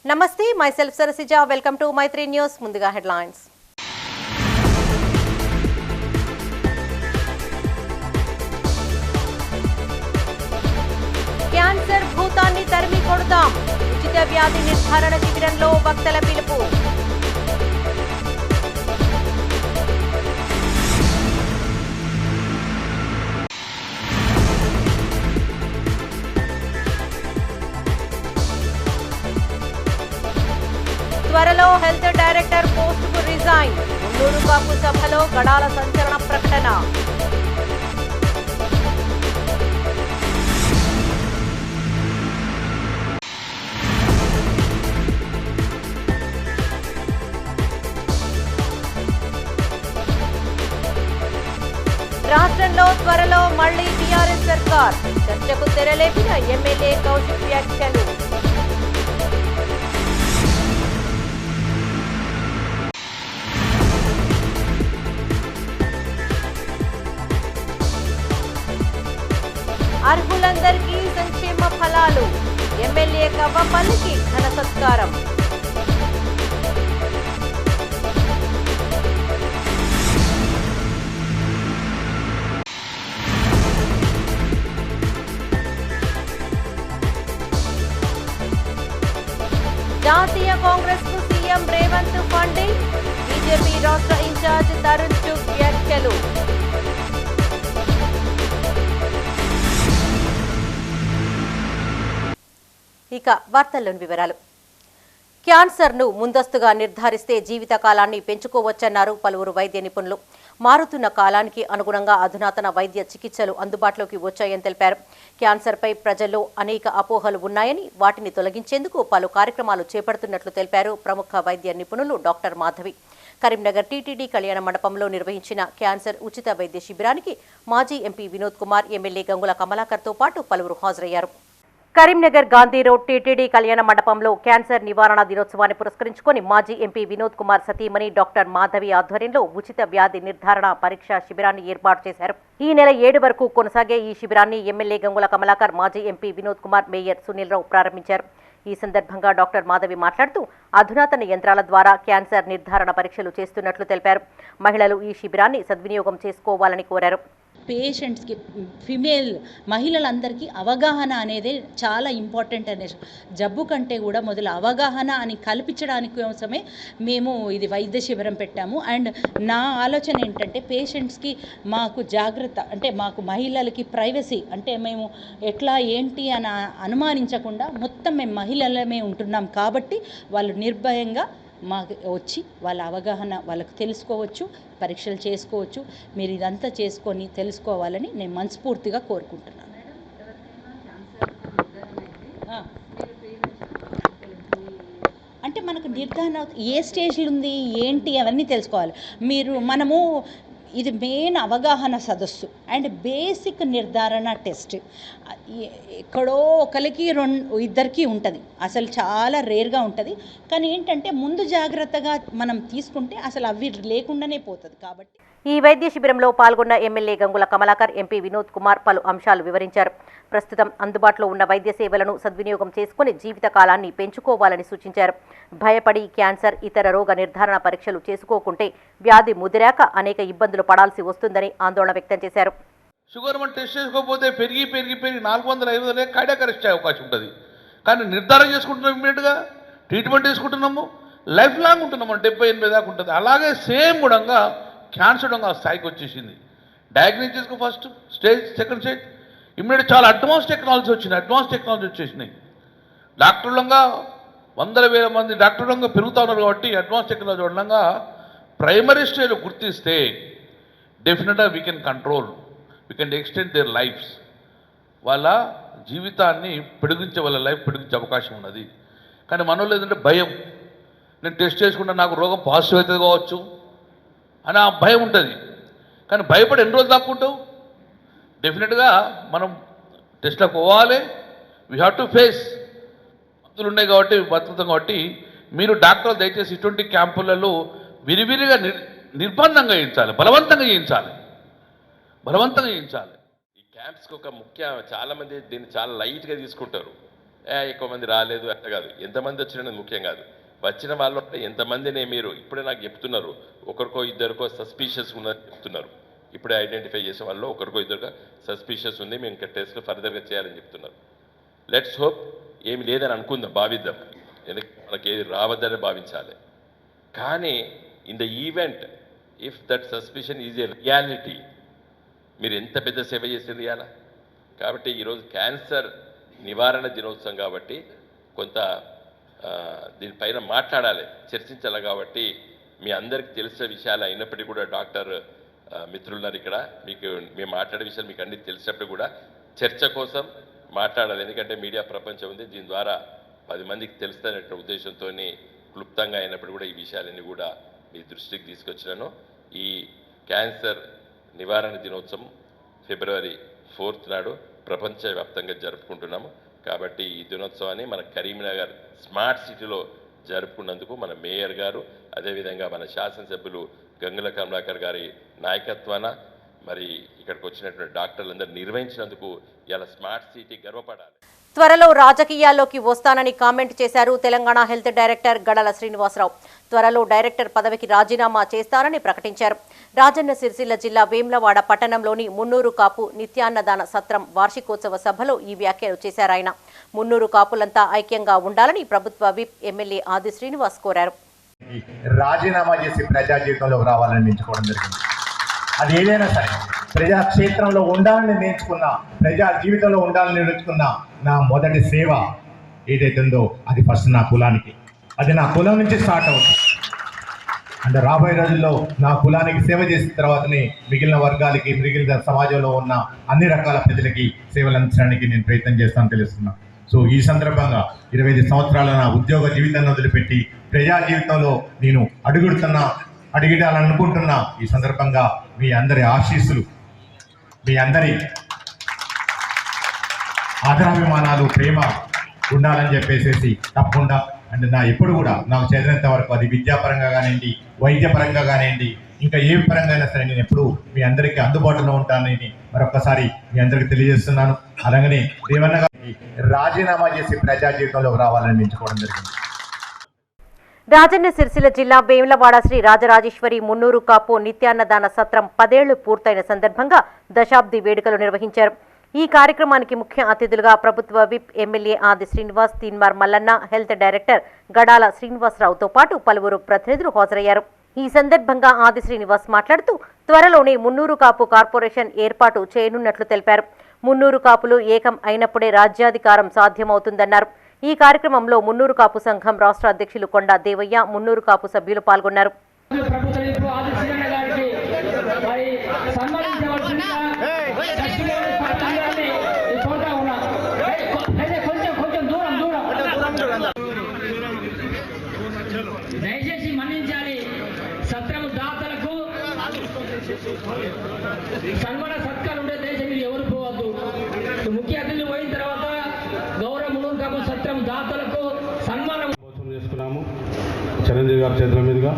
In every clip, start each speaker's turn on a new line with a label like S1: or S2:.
S1: Namaste, myself Sarasija. Welcome to My 3 News. Munduga headlines. Cancer భూతాన్ని తరిమి కొడదాం. ఉచిత వ్యాధి నిర్ధారణ శిబిరంలో వక్తల పిలుపు. త్వరలో హెల్త్ డైరెక్టర్ పోస్టుకు రిజైన్. మున్నూరు కాపు సభలో గడాల సంచలన ప్రకటన. రాష్ట్రంలో త్వరలో మళ్లీ టీఆర్ఎస్ సర్కార్. చర్చకు తెరలేపిన ఎమ్మెల్యే కౌశిక్ వ్యాఖ్యలు. అర్హులందరికీ సంక్షేమ ఫలాలు. ఎమ్మెల్యే కవ్వపల్లికి ఘన సత్కారం. జాతీయ కాంగ్రెస్ కు సీఎం రేవంత్ ఫండింగ్. బీజేపీ రాష్ట్ర ఇన్ఛార్జ్ తరుణ్ చుగ్ వ్యాఖ్యలు. ఇక వార్తల్లోని వివరాలు. క్యాన్సర్ను ముందస్తుగా నిర్ధారిస్తే జీవితకాలాన్ని పెంచుకోవచ్చన్నారు పలువురు వైద్య నిపుణులు. మారుతున్న కాలానికి అనుగుణంగా అధునాతన వైద్య చికిత్సలు అందుబాటులోకి వచ్చాయని తెలిపారు. క్యాన్సర్పై ప్రజల్లో అనేక అపోహలు ఉన్నాయని, వాటిని తొలగించేందుకు పలు కార్యక్రమాలు చేపడుతున్నట్లు తెలిపారు ప్రముఖ వైద్య నిపుణులు డాక్టర్ మాధవి. కరీంనగర్ టీటీడీ కళ్యాణ మండపంలో నిర్వహించిన క్యాన్సర్ ఉచిత వైద్య శిబిరానికి మాజీ ఎంపీ వినోద్ కుమార్, ఎమ్మెల్యే గంగుల కమలాకర్తో పాటు పలువురు హాజరయ్యారు. కరీంనగర్ గాంధీ రోడ్ టీటీడీ కళ్యాణ మండపంలో క్యాన్సర్ నివారణ దినోత్సవాన్ని పురస్కరించుకొని మాజీ ఎంపీ వినోద్ కుమార్ సతీమణి డాక్టర్ మాధవి ఆధ్వర్యంలో ఉచిత వ్యాధి నిర్ధారణ పరీక్షా శిబిరాన్ని ఏర్పాటు చేశారు. ఈ నెల 7 వరకు కొనసాగే ఈ శిబిరాన్ని ఎమ్మెల్యే గంగుల కమలాకర్, మాజీ ఎంపీ వినోద్ కుమార్, మేయర్ సునీల్ రావు ప్రారంభించారు. ఈ సందర్భంగా డాక్టర్ మాధవి మాట్లాడుతూ అధునాతన యంత్రాల ద్వారా క్యాన్సర్ నిర్ధారణ పరీక్షలు చేస్తున్నట్లు తెలిపారు. మహిళలు ఈ శిబిరాన్ని సద్వినియోగం చేసుకోవాలని కోరారు.
S2: పేషెంట్స్కి, ఫిమేల్ మహిళలందరికీ అవగాహన అనేది చాలా ఇంపార్టెంట్ అనే జబ్బు కంటే కూడా మొదలు అవగాహన అని కల్పించడానికి కోసమే మేము ఇది వైద్య శిబిరం పెట్టాము. అండ్ నా ఆలోచన ఏంటంటే పేషెంట్స్కి మాకు జాగ్రత్త, అంటే మాకు మహిళలకి ప్రైవసీ, అంటే మేము ఎట్లా ఏంటి అని అనుమానించకుండా మొత్తం మేము మహిళలమే ఉంటున్నాం కాబట్టి వాళ్ళు నిర్భయంగా మాకు వచ్చి వాళ్ళ అవగాహన వాళ్ళకు తెలుసుకోవచ్చు, పరీక్షలు చేసుకోవచ్చు. మీరు ఇదంతా చేసుకొని తెలుసుకోవాలని నేను మనస్ఫూర్తిగా కోరుకుంటున్నాను. అంటే మనకు నిర్ధారణ ఏ స్టేజ్లో ఉంది ఏంటి అవన్నీ తెలుసుకోవాలి. మనము ఇది మెయిన్ అవగాహన సదస్సు అండ్ బేసిక్ నిర్ధారణ టెస్ట్. ఎక్కడో ఒకరికి ఇద్దరికి ఉంటుంది, అసలు చాలా రేర్గా ఉంటుంది. కానీ ఏంటంటే ముందు జాగ్రత్తగా మనం తీసుకుంటే అసలు అవి లేకుండానే పోతుంది. కాబట్టి
S1: ఈ వైద్య శిబిరంలో పాల్గొన్న ఎమ్మెల్యే గంగుల కమలాకర్, ఎంపీ వినోద్ కుమార్ పలు అంశాలు వివరించారు. ప్రస్తుతం అందుబాటులో ఉన్న వైద్య సేవలను సద్వినియోగం చేసుకుని జీవితకాలాన్ని పెంచుకోవాలని సూచించారు. భయపడి క్యాన్సర్, ఇతర రోగ నిర్ధారణ పరీక్షలు చేసుకోకుంటే వ్యాధి ముదిరాక అనేక ఇబ్బందులు పడాల్సి వస్తుందని ఆందోళన వ్యక్తం చేశారు.
S3: షుగర్ మనం టెస్ట్ చేసుకోకపోతే పెరిగి 400-500 కార్డియాక్ అరెస్ట్ అయ్యే అవకాశం ఉంటుంది. కానీ నిర్ధారణ చేసుకుంటున్నాం, ఇమ్మీడియట్గా ట్రీట్మెంట్ తీసుకుంటున్నాము, లైఫ్ లాంగ్ ఉంటున్నాము, 70-80 దాకా ఉంటుంది. అలాగే సేమ్ కూడా క్యాన్సర్ ఆ స్థాయికి వచ్చేసింది. డయాగ్నోస్ చేసుకో first stage, second stage, immediate చాలా అడ్వాన్స్ టెక్నాలజీ వచ్చేసినాయి. డాక్టర్లంగా 100,000 మంది డాక్టర్లంగా పెరుగుతూ ఉన్నారు కాబట్టి అడ్వాన్స్ టెక్నాలజీ ఉండగా ప్రైమరీ స్టేజ్ గుర్తిస్తే డెఫినెట్గా we can control, we can extend there lifes. వాళ్ళ జీవితాన్ని వాళ్ళ లైఫ్ పొడిగించే అవకాశం ఉన్నది. కానీ మనలో ఏదంటే భయం, నేను టెస్ట్ చేసుకుంటే నాకు రోగం పాజిటివ్ అవుతుంది కావచ్చు అని ఆ భయం ఉంటుంది. కానీ భయపడి ఎన్ని రోజులు దాక్కుంటావు? డెఫినెట్గా మనం టెస్ట్లకు పోవాలి. వీ హ్యావ్ టు ఫేస్ మందులు ఉన్నాయి కాబట్టి బతుకుతాం కాబట్టి మీరు డాక్టర్లు దయచేసి ఇటువంటి క్యాంపులలో విరివిరిగా నిర్బంధంగా చేయించాలి, బలవంతంగా చేయించాలి.
S4: ఈ క్యాంప్స్కి ఒక చాలామంది దీన్ని చాలా లైట్గా తీసుకుంటారు. ఎక్కువ మంది రాలేదు అట్లా కాదు, ఎంతమంది వచ్చినది ముఖ్యం కాదు. వచ్చిన వాళ్ళు ఎంతమందిని మీరు ఇప్పుడే నాకు చెప్తున్నారు, ఒకరికో ఇద్దరికో సస్పీషియస్ ఉన్నది చెప్తున్నారు. ఇప్పుడే ఐడెంటిఫై చేసే వాళ్ళు ఒకరికో ఇద్దరికో సస్పీషియస్ ఉంది, మేము ఇంకా టెస్ట్లు ఫర్దర్గా చేయాలని చెప్తున్నారు. లెట్స్ హోప్ ఏమి లేదని అనుకుందాం, భావిద్దాం. ఎందుకంటే మనకి ఏది రావద్దని భావించాలి. కానీ in the event if that suspicion is a reality, మీరు ఎంత పెద్ద సేవ చేసింది ఇవాళ. కాబట్టి ఈరోజు క్యాన్సర్ నివారణ దినోత్సవం కాబట్టి కొంత దీనిపైన మాట్లాడాలి, చర్చించాలి. కాబట్టి మీ అందరికీ తెలిసిన విషయాలు అయినప్పటికీ కూడా డాక్టర్ మిత్రులున్నారు ఇక్కడ, మీకు మేము మాట్లాడే విషయాలు మీకు అన్ని తెలిసినప్పుడు కూడా చర్చ కోసం మాట్లాడాలి. ఎందుకంటే మీడియా ప్రపంచం ఉంది, దీని ద్వారా 10 మందికి తెలుస్తున్న ఉద్దేశంతో క్లుప్తంగా అయినప్పుడు కూడా ఈ విషయాలన్నీ కూడా మీ దృష్టికి తీసుకొచ్చినాను. ఈ క్యాన్సర్ నివారణ దినోత్సవం ఫిబ్రవరి 4th నాడు ప్రపంచవ్యాప్తంగా జరుపుకుంటున్నాము. కాబట్టి ఈ దినోత్సవాన్ని మన కరీంనగర్ స్మార్ట్ సిటీలో జరుపుకున్నందుకు మన మేయర్ గారు, అదేవిధంగా మన శాసనసభ్యులు గంగుల కమలాకర్ గారి నాయకత్వాన మరి ఇక్కడికి వచ్చినటువంటి డాక్టర్లందరూ నిర్వహించినందుకు ఇలా స్మార్ట్ సిటీ గర్వపడాలి.
S1: త్వరలో రాజకీయాల్లోకి వస్తానని కామెంట్ చేశారు తెలంగాణ హెల్త్ డైరెక్టర్ గడాల శ్రీనివాసరావు. త్వరలో డైరెక్టర్ పదవికి రాజీనామా చేస్తారని ప్రకటించారు. రాజన్న సిరిసిల్ల జిల్లా వేములవాడ పట్టణంలోని మున్నూరు కాపు నిత్యాన్నదాన సత్రం వార్షికోత్సవ సభలో ఈ వ్యాఖ్యలు చేశారు ఆయన. మున్నూరు కాపులంతా ఐక్యంగా ఉండాలని ప్రభుత్వ విప్ ఎమ్మెల్యే ఆది శ్రీనివాస్ కోరారు.
S5: రాజీనామా చేసి ప్రజా జీవితంలోకి రావాలని నేర్చుకోవడం జరిగింది. అది ఏదైనా సరే ప్రజాక్షేత్రంలో ఉండాలని నేర్చుకున్న, ప్రజా జీవితంలో ఉండాలని నేర్చుకున్న నా మొదటి సేవ ఏదైతే ఉందో అది ఫస్ట్ నా కులానికి, అది నా కులం నుంచి స్టార్ట్ అవుతుంది. అంటే రాబోయే రోజుల్లో నా కులానికి సేవ చేసిన తర్వాతనే మిగిలిన వర్గాలకి, మిగిలిన సమాజంలో ఉన్న అన్ని రకాల ప్రజలకి సేవలు అందించడానికి నేను ప్రయత్నం చేస్తాను తెలుస్తున్నా. సో ఈ సందర్భంగా 25 సంవత్సరాల నా ఉద్యోగ జీవితాన్ని వదిలిపెట్టి ప్రజా జీవితంలో నేను అడిగిడాలనుకుంటున్నా. ఈ సందర్భంగా మీ అందరి ఆశీస్సులు, మీ అందరి ఆదరాభిమానాలు, ప్రేమ ఉండాలని చెప్పేసి తప్పకుండా అంటే నా ఎప్పుడు కూడా నాకు చదివినంత వరకు అది విద్యాపరంగా కానివ్వండి, వైద్యపరంగా కానివ్వండి, ఇంకా ఏ పరంగా అయినా సరే నేను ఎప్పుడు మీ అందరికీ అందుబాటులో ఉంటానని మరొకసారి మీ అందరికీ తెలియజేస్తున్నాను. అలాగనే రేవన్న గారికి రాజీనామా చేసి ప్రజా జీవితంలోకి రావాలని ఎంచుకోవడం జరిగింది.
S1: రాజన్న సిరిసిల్ల జిల్లా వేములవాడ శ్రీ రాజరాజేశ్వరి మున్నూరు కాపు నిత్యాన్నదాన సత్రం 10 ఏళ్లు పూర్తయిన సందర్భంగా దశాబ్ది వేడుకలు నిర్వహించారు. ఈ కార్యక్రమానికి ముఖ్య అతిథులుగా ప్రభుత్వ విప్ ఎమ్మెల్యే ఆది శ్రీనివాస్, తీన్మార్ మల్లన్న, హెల్త్ డైరెక్టర్ గడాల శ్రీనివాసరావుతో పాటు పలువురు ప్రతినిధులు హాజరయ్యారు. ఈ సందర్భంగా ఆది శ్రీనివాస్ మాట్లాడుతూ త్వరలోనే మున్నూరు కాపు కార్పొరేషన్ ఏర్పాటు చేయనున్నట్లు తెలిపారు. మున్నూరు కాపులు ఏకం అయినప్పుడే రాజ్యాధికారం సాధ్యమవుతుందన్నారు. ఈ కార్యక్రమంలో మున్నూరు కాపు సంఘం రాష్ట్ర అధ్యక్షులు కొండా దేవయ్య, మున్నూరు కాపు సభ్యులు పాల్గొన్నారు.
S6: దయచేసి మన్నించాలి. సత్రము దాతలకు సన్మాన సత్కారం ఉండే దయచేసి మీరు ఎవరు పోవద్దు. ముఖ్య అతిథులు పోయిన తర్వాత గౌరవ మున్నూరు కాపు సత్రం దాతలకు సన్మానం
S7: చేసుకున్నాము. చిరంజీవి గారి చేతుల మీదుగా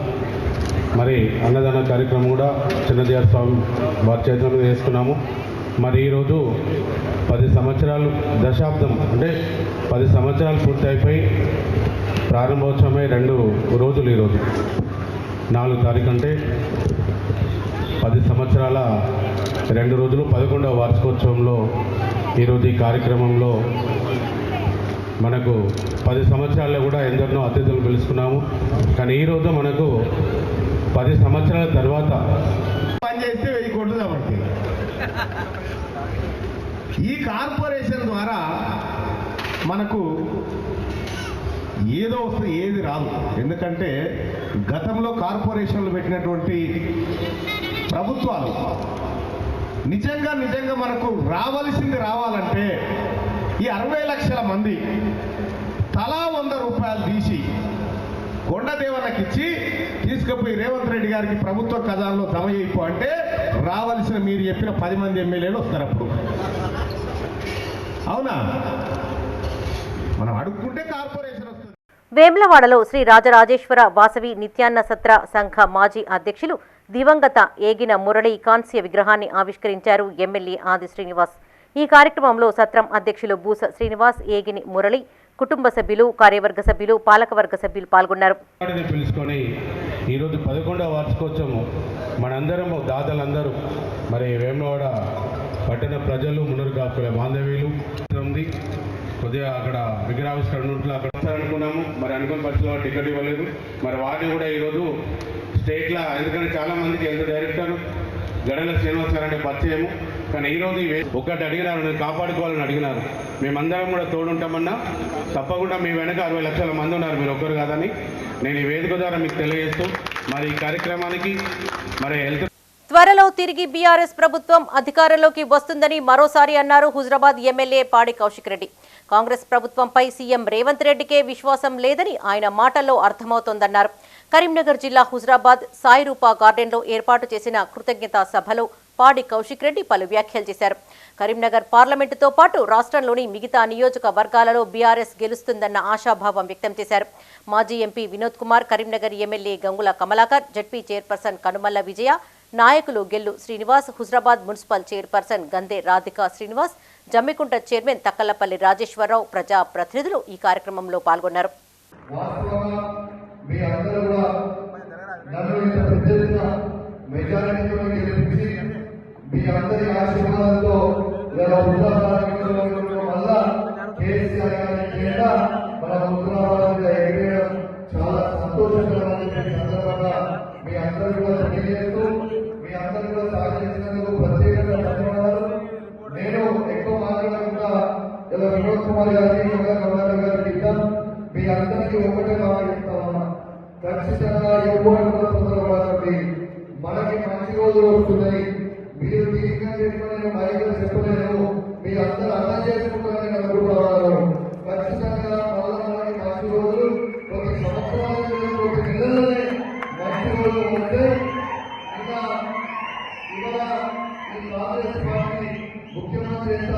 S7: మరి అన్నదాన కార్యక్రమం కూడా చిన్నజీఆర్ స్వామి వారి చేతుల మీద చేసుకున్నాము. మరి ఈరోజు 10 సంవత్సరాలు దశాబ్దం అంటే 10 సంవత్సరాలు పూర్తి అయిపోయి ప్రారంభోత్సవమై 2 రోజులు. ఈరోజు 4 తారీఖు అంటే 10 సంవత్సరాల 2 రోజులు 11వ వార్షికోత్సవంలో ఈరోజు ఈ కార్యక్రమంలో మనకు 10 సంవత్సరాల్లో కూడా ఎందరినో అతిథులు పిలుచుకున్నాము. కానీ ఈరోజు మనకు 10 సంవత్సరాల తర్వాత
S5: పనిచేస్తే 1000 కోట్లు కాబట్టి ఈ కార్పొరేషన్ ద్వారా మనకు ఏదో వస్తే ఏది రాదు. ఎందుకంటే గతంలో కార్పొరేషన్లు పెట్టినటువంటి ప్రభుత్వాలు నిజంగా మనకు రావాల్సింది రావాలంటే ఈ 60 లక్షల మంది తలా 100 రూపాయలు తీసి కొండదేవన్నకిచ్చి తీసుకుపోయి రేవంత్ రెడ్డి గారికి ప్రభుత్వ ఖజానాలో జమ అయిపో అంటే రావాల్సిన మీరు చెప్పిన 10 మంది ఎమ్మెల్యేలు వస్తారు అప్పుడు. అవునా? మనం అడుక్కుంటే కార్పొరేషన్ వస్తుంది.
S1: వేములవాడలో శ్రీ రాజరాజేశ్వర వాసవి నిత్యాన్న సత్ర సంఘ మాజీ అధ్యక్షులు దివంగత ఏగిన మురళి కాంస్య విగ్రహాన్ని ఆవిష్కరించారు ఎమ్మెల్యే ఆది శ్రీనివాస్. ఈ కార్యక్రమంలో సత్రం అధ్యక్షులు బూస శ్రీనివాస్, ఏగిని మురళి, కుటుంబ సభ్యులు, కార్యవర్గ సభ్యులు, పాలకవర్గ సభ్యులు పాల్గొన్నారు.
S7: పిలుచుకొని ఈరోజు 11వ వార్షికోత్సవం మనందరం దాతలందరూ మరి వేములవాడ పట్టణ ప్రజలు మునరుగాకుల బాంధవ్యులు ఉంది. కొద్దిగా అక్కడ విగ్రహావిష్కరణ ఉంటే అక్కడ వస్తారనుకున్నాము. మరి అనుకున్న పరిస్థితుల్లో టికెట్ ఇవ్వలేదు. మరి వాటిని కూడా ఈరోజు స్టేట్లో, ఎందుకంటే చాలామందికి హెల్త్ డైరెక్టర్ గడల శ్రీనివాస్ గారు అంటే పరిచయము, కానీ ఈరోజు ఒకటి అడిగినారు, నేను కాపాడుకోవాలని అడిగినారు. మేమందరం కూడా తోడుంటామన్నా, తప్పకుండా మీ వెనక 60 లక్షల మంది ఉన్నారు, మీరు ఒక్కరు కాదని నేను ఈ వేదిక ద్వారా మీకు తెలియజేస్తూ మరి ఈ కార్యక్రమానికి మరి హెల్త్
S1: త్వరలో తిరిగి బీఆర్ఎస్ ప్రభుత్వం అధికారంలోకి వస్తుందని మరోసారి అన్నారు హుజరాబాద్ ఎమ్మెల్యే పాడి కౌశిక్ రెడ్డి. కాంగ్రెస్ ప్రభుత్వంపై సీఎం రేవంత్ రెడ్డికే విశ్వాసం లేదని ఆయన మాటల్లో అర్థమవుతోందన్నారు. కరీంనగర్ జిల్లా హుజరాబాద్ సాయిరూపా గార్డెన్లో ఏర్పాటు చేసిన కృతజ్ఞతా సభలో పాడి కౌశిక్ రెడ్డి పలు వ్యాఖ్యలు చేశారు. కరీంనగర్ పార్లమెంటుతో పాటు రాష్ట్రంలోని మిగతా నియోజకవర్గాలలో బీఆర్ఎస్ గెలుస్తుందన్న ఆశాభావం వ్యక్తం చేశారు. మాజీ MP Vinod Kumar, Karimnagar MLA Gangula Kamalakar, ZP chairperson Kanumalla Vijaya, నాయకులు Gellu Srinivas, Huzurabad municipal chairperson Gande Radhika Srinivas, Jammikunta chairman Thakkalapalli Rajeshwara Rao, ప్రజా ప్రతినిధులు ఈ కార్యక్రమంలో పాల్గొన్నారు.
S8: చాలా సంతోషకరమైన సందర్భంగా మీ అందరూ కూడా తెలియజేస్తూ మీ అందరూ కూడా సహకరించినందుకు ప్రత్యేకంగా ధన్యవాదాలు. నేను ఎక్కువ మాట్లాడకుండా ఇలా వినోద్ కుమార్ గారికి, కమలాకర్ గారికి ఇద్దాం. మీ అందరికీ ఒకటే మాట చెప్తా ఉన్నా, ఖచ్చితంగా ఎవ్వరు కూడా తొందరపడకండి. మనకి మంచి రోజులు వస్తున్నాయి. మీరు తీరిగా చెప్పలేను, మైకులు చెప్పలేను, మీ అందరూ అర్థం చేసుకుంటారని అనుకుంటున్నారు. ఖచ్చితంగా మనకి మంచి రోజులు, కొన్ని సంవత్సరాలు, కొన్ని నెలలనే మంచి రోజులు ఉంటే ఇంకా ఇవాళ ఈ కాంగ్రెస్ పార్టీ ముఖ్యమంత్రి ఎంత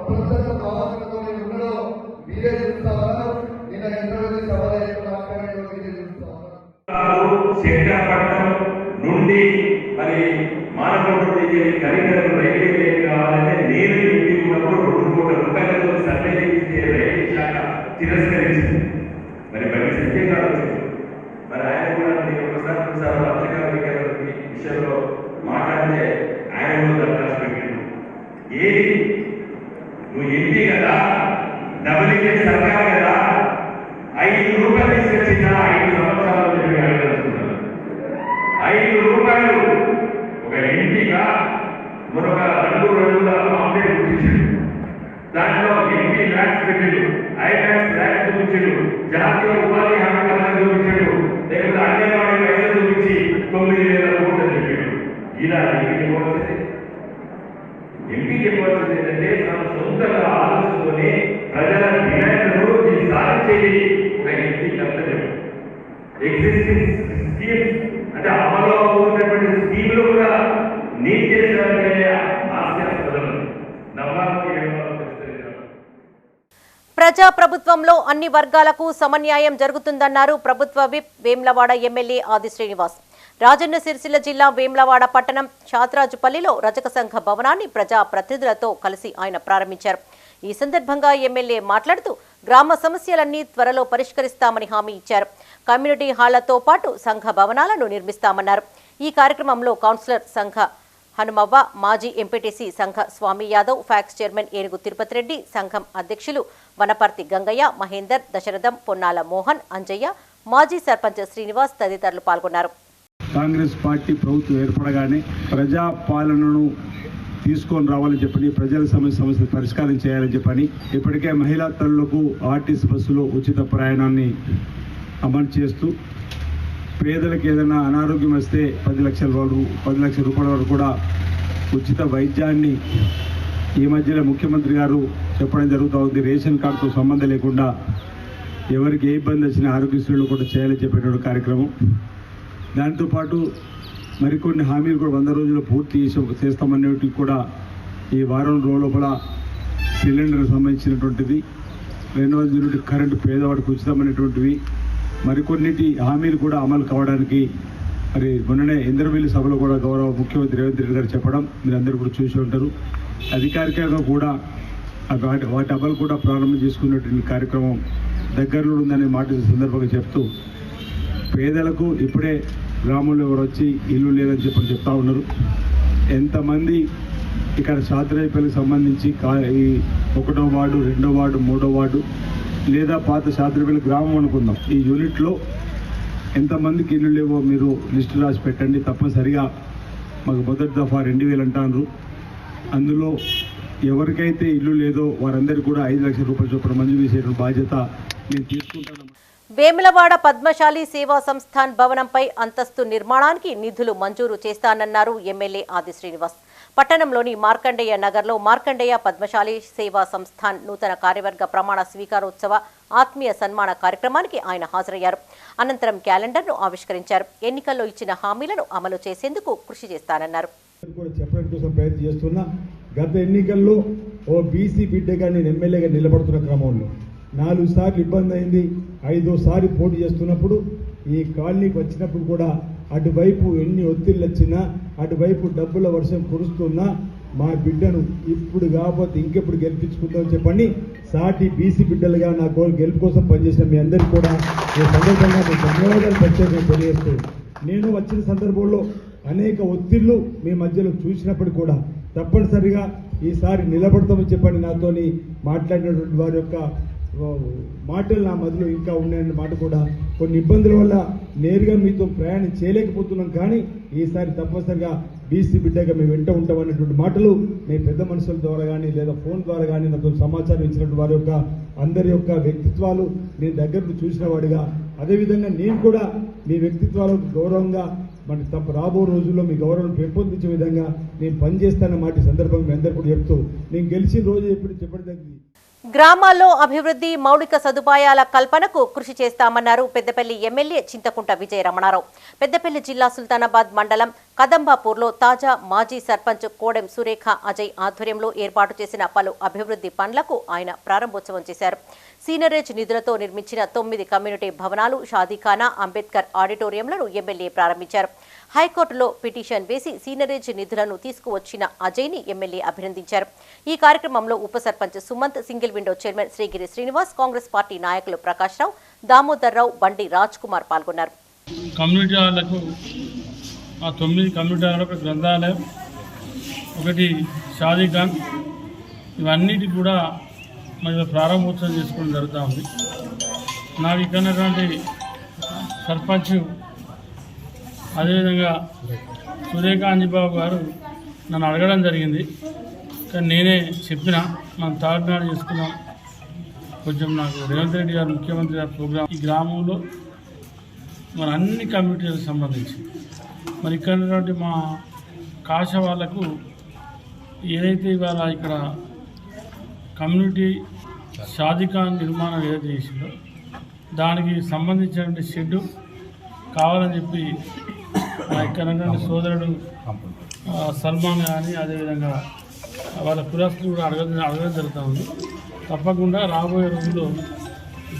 S8: అప్రసన్న భావనతో ఉండడో మీరే చూస్తా ఉన్నారు. నిన్న ఇంటర్వ్యూ సభలో మీరే చూస్తా
S9: ఉన్నారు. నుండి మరి మానకొండ కరీంనగర్ రైల్వే లైన్ కావాలంటే నేను ఇంటికి ఉన్నప్పుడు 2 కోట్ల రూపాయలతో సర్వే చేస్తే రైల్వే శాఖ తిరస్కరించింది. మరి బయట సంజయ్ గారు వచ్చింది. మరి ఆయన కూడా నేను ఒకసారి పత్రికా విషయంలో మాట్లాడితే ఆయన కూడా దరఖాస్తు పెట్టాడు. ఏది నువ్వు ఎంపీ కదా, డబుల్ ఇంజిన్ సర్కార్ కదా, 5 రూపాయలు తీసుకొచ్చిందా 5 సంవత్సరాలు చెప్పి అడగలుగుతున్నారు. 5 రూపాయలు ఒక ఎంపీగా మరొక 2 రోజుల ఆంప్లెట్ గుర్తించాడు. దాంట్లో ఎంపీ ల్యాక్స్ పెట్టాడు, ఐలాక్స్ ల్యాక్స్ చూపించాడు, జాతీయ ఉపాధి హామీ పథకం చూపించాడు, లేకపోతే అంగన్వాడీ పైసలు చూపించి 9,000 కోట్లు చెప్పాడు. ఇలా ఎంపీ చెప్పవలసింది ఏంటంటే తన సొంతగా ఆలోచనతోనే ప్రజల డిమాండ్లను సాధించేది ఒక ఎంపీ కర్తవ్యం. ఎగ్జిస్టింగ్ స్కీమ్స్ అంటే అమలు ఉన్నటువంటి స్కీమ్లు కూడా నీట్ చేసినట్టే ఆశయాస్పదం.
S1: ప్రజా ప్రభుత్వంలో అన్ని వర్గాలకు సమన్యాయం జరుగుతుందన్నారు ప్రభుత్వ విప్ వేములవాడ ఎమ్మెల్యే ఆది శ్రీనివాస్. రాజన్న సిరిసిల్ల జిల్లా వేములవాడ పట్టణం షాద్రాజుపల్లిలో రజక సంఘ భవనాన్ని ప్రజా ప్రతినిధులతో కలిసి ఆయన ప్రారంభించారు. ఈ సందర్భంగా ఎమ్మెల్యే మాట్లాడుతూ గ్రామ సమస్యలన్నీ త్వరలో పరిష్కరిస్తామని హామీ ఇచ్చారు. కమ్యూనిటీ హాళ్లతో పాటు సంఘ భవనాలను నిర్మిస్తామన్నారు. ఈ కార్యక్రమంలో కౌన్సిలర్ సంఘ హనుమవ్వ, మాజీ ఎంపీటీసీ సంఘ స్వామి యాదవ్, ఫ్యాక్స్ చైర్మన్ ఏనుగు తిరుపతి రెడ్డి, సంఘం అధ్యక్షులు వనపర్తి గంగయ్య, మహేందర్, దశరథం, పొన్నాల మోహన్, అంజయ్య, మాజీ సర్పంచ్ శ్రీనివాస్ తదితరులు పాల్గొన్నారు.
S10: కాంగ్రెస్ పార్టీ ప్రభుత్వం ఏర్పడగానే ప్రజా పాలనను తీసుకొని రావాలని చెప్పని, ప్రజల సమస్యలు పరిష్కారం చేయాలని చెప్పని ఇప్పటికే మహిళా తల్లులకు ఆర్టీసీ బస్సులో ఉచిత ప్రయాణాన్ని అమలు చేస్తూ పేదలకు ఏదైనా అనారోగ్యం వస్తే 10 లక్షల రూపాయల వరకు కూడా ఉచిత వైద్యాన్ని ఈ మధ్యలో ముఖ్యమంత్రి గారు చెప్పడం జరుగుతూ ఉంది. రేషన్ కార్డుతో సంబంధం లేకుండా ఎవరికి ఏ ఇబ్బంది వచ్చినా ఆరోగ్యశ్రీలు కూడా చేయాలని చెప్పేటువంటి కార్యక్రమం. దాంతోపాటు మరికొన్ని హామీలు కూడా 100 రోజుల్లో పూర్తి చేస్తామనేటివి కూడా ఈ వారం రోజుల లోపల సిలిండర్కి సంబంధించినటువంటిది, 200 యూనిట్ కరెంటు పేదవాడికి ఉచితమైనటువంటివి, మరికొన్నిటి హామీలు కూడా అమలు కావడానికి మరి మొన్ననే ఇంద్రవెల్లి సభలో కూడా గౌరవ ముఖ్యమంత్రి రేవంత్ రెడ్డి గారు చెప్పడం మీరు అందరూ కూడా చూసి ఉంటారు. అధికారికంగా కూడా వాటి అమలు కూడా ప్రారంభం చేసుకున్నటువంటి కార్యక్రమం దగ్గరలో ఉందనే మాట సందర్భంగా చెప్తూ, పేదలకు ఇప్పుడే గ్రామంలో ఎవరు వచ్చి ఇల్లు లేదని చెప్తా ఉన్నారు. ఎంతమంది ఇక్కడ శాస్త్రాయపల్లికి సంబంధించి ఈ 1వ వార్డు, 2వ వార్డు, 3వ వార్డు లేదా పాత శాస్త్రాయపల్లి గ్రామం అనుకుందాం, ఈ యూనిట్లో ఎంతమందికి ఇల్లు లేవో మీరు లిస్టు రాసి పెట్టండి. తప్పనిసరిగా మాకు మొదటి దఫా 2000 అంటారు. అందులో ఎవరికైతే ఇల్లు లేదో వారందరికీ కూడా 5 లక్షల రూపాయల చొప్పున మంజూరు చేసే బాధ్యత నేను తీసుకుంటాను.
S1: వేములవాడ పద్మశాలి సేవా సంస్థాన్ భవనంపై అంతస్తు నిర్మాణానికి నిధులు మంజూరు చేస్తానన్నారు ఎమ్మెల్యే ఆది శ్రీనివాస్. పట్టణంలోని మార్కండేయ నగర్లో మార్కండేయ పద్మశాలి సేవా సంస్థాన్ నూతన కార్యవర్గ ప్రమాణ స్వీకారోత్సవ ఆత్మీయ సన్మాన కార్యక్రమానికి ఆయన హాజరయ్యారు. అనంతరం క్యాలెండర్ను ఆవిష్కరించారు. ఎన్నికల్లో ఇచ్చిన హామీలను అమలు చేసేందుకు కృషి చేస్తానన్నారు.
S10: గత ఎన్నికల్లో ఓ బీసీ బిడ్డగా నేను ఎమ్మెల్యేగా నిలబడుతున్న క్రమంలో 4 సార్లు ఇబ్బంది అయింది. 5వసారి పోటీ చేస్తున్నప్పుడు ఈ కాలనీకి వచ్చినప్పుడు కూడా అటువైపు ఎన్ని ఒత్తిళ్ళు వచ్చినా, అటువైపు డబ్బుల వర్షం కురుస్తున్నా మా బిడ్డను ఇప్పుడు కాకపోతే ఇంకెప్పుడు గెలిపించుకుంటామని చెప్పండి సాటి బీసీ బిడ్డలుగా నా గెలుపు కోసం పనిచేసిన మీ అందరికీ కూడా ఈ సందర్భంగా మీ ధన్యవాదాలు ప్రత్యేకంగా తెలియజేస్తూ, నేను వచ్చిన సందర్భంలో అనేక ఒత్తిళ్లు మీ మధ్యలో చూసినప్పుడు కూడా తప్పనిసరిగా ఈసారి నిలబడతామని చెప్పండి నాతోని మాట్లాడినటువంటి వారి యొక్క మాటలు నా మధ్యలో ఇంకా ఉన్నాయన్న మాట కూడా, కొన్ని ఇబ్బందుల వల్ల నేరుగా మీతో ప్రయాణం చేయలేకపోతున్నాం, కానీ ఈసారి తప్పనిసరిగా బీసీ బిడ్డగా మేము వెంట ఉంటామన్నటువంటి మాటలు మీ పెద్ద మనుషుల ద్వారా కానీ లేదా ఫోన్ ద్వారా కానీ నాతో సమాచారం ఇచ్చినటువంటి వారి యొక్క అందరి యొక్క వ్యక్తిత్వాలు నేను దగ్గరకు చూసిన వాడిగా, అదేవిధంగా నేను కూడా మీ వ్యక్తిత్వాలకు గౌరవంగా మరి రాబో రోజుల్లో మీ గౌరవం పెంపొందించే విధంగా నేను పనిచేస్తానన్న మాట సందర్భంగా మీ అందరూ కూడా చెప్తూ, నేను గెలిచిన రోజు చెప్పడం
S1: గ్రామాల్లో అభివృద్ధి, మౌలిక సదుపాయాల కల్పనకు కృషి చేస్తామన్నారు పెద్దపల్లి ఎమ్మెల్యే చింతకుంట విజయ రమణారావు. పెద్దపల్లి జిల్లా సుల్తానాబాద్ మండలం కదంబాపూర్లో తాజా మాజీ సర్పంచ్ కోడెం సురేఖ అజయ్ ఆధ్వర్యంలో ఏర్పాటు చేసిన పలు అభివృద్ధి పనులకు ఆయన ప్రారంభోత్సవం చేశారు. సీనరేజ్ నిధులతో నిర్మించిన 9 కమ్యూనిటీ భవనాలు, షాదీఖానా, అంబేద్కర్ ఆడిటోరియంలను ఎమ్మెల్యే ప్రారంభించారు. హైకోర్టులో పిటిషన్ వేసి సీనరేజ్ నిధులను తీసుకువచ్చిన అజయ్ని ఎమ్మెల్యే అభినందించారు. ఈ కార్యక్రమంలో ఉప sarpanch Sumanth, single window chairman Srigiri Srinivas, Congress party నాయకులు ప్రకాష్ రావు, దామోదర్ రావు, బండి రాజ్ కుమార్ పాల్గొన్నారు.
S11: కమ్యూనిటీ హాళ్లకు 9 కమ్యూనిటీ హాళ్లకు గ్రంథాలయం, 1 షాదీఖాన్, ఇవన్నిటి కూడా మరి ప్రారంభోత్సవం చేసుకోవడం జరుగుతూ ఉంది. నాకు ఇక్కడటువంటి సర్పంచ్ అదేవిధంగా సురేఖ అంజిబాబు గారు నన్ను అడగడం జరిగింది, కానీ నేనే చెప్పిన మనం తాడునాడు చేసుకున్నాం. కొంచెం నాకు రేవంత్ రెడ్డి గారు ముఖ్యమంత్రి గారి ప్రోగ్రాం ఈ గ్రామంలో మరి అన్ని కమ్యూనిటీలకు సంబంధించి మరి ఇక్కడ మా కాష వాళ్ళకు ఏదైతే ఇవాళ ఇక్కడ కమ్యూనిటీ షాదీఖాన్ నిర్మాణం ఏదైతే చేసిందో దానికి సంబంధించినటువంటి షెడ్డు కావాలని చెప్పి ఇక్కడ సోదరుడు సల్మాన్ కానీ అదేవిధంగా వాళ్ళ కులాస్తులు కూడా అడగడం జరుగుతూ ఉంది. తప్పకుండా రాబోయే రోజుల్లో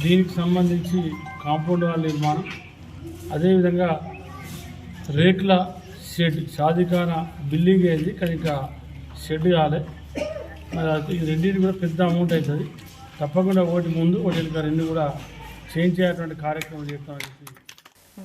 S11: దీనికి సంబంధించి కాంపౌండ్ వాల్ నిర్మాణం, అదేవిధంగా రేకుల షెడ్, షాదీఖానా బిల్డింగ్ అయింది కానీ ఇంకా షెడ్ కాలే. ఈ రెండింటికి కూడా పెద్ద అమౌంట్ అవుతుంది. తప్పకుండా ఒకటి ముందు ఒకటి వెనుక 2 కూడా చేంజ్ చేయాల్సిన కార్యక్రమం చేస్తామని చెప్పి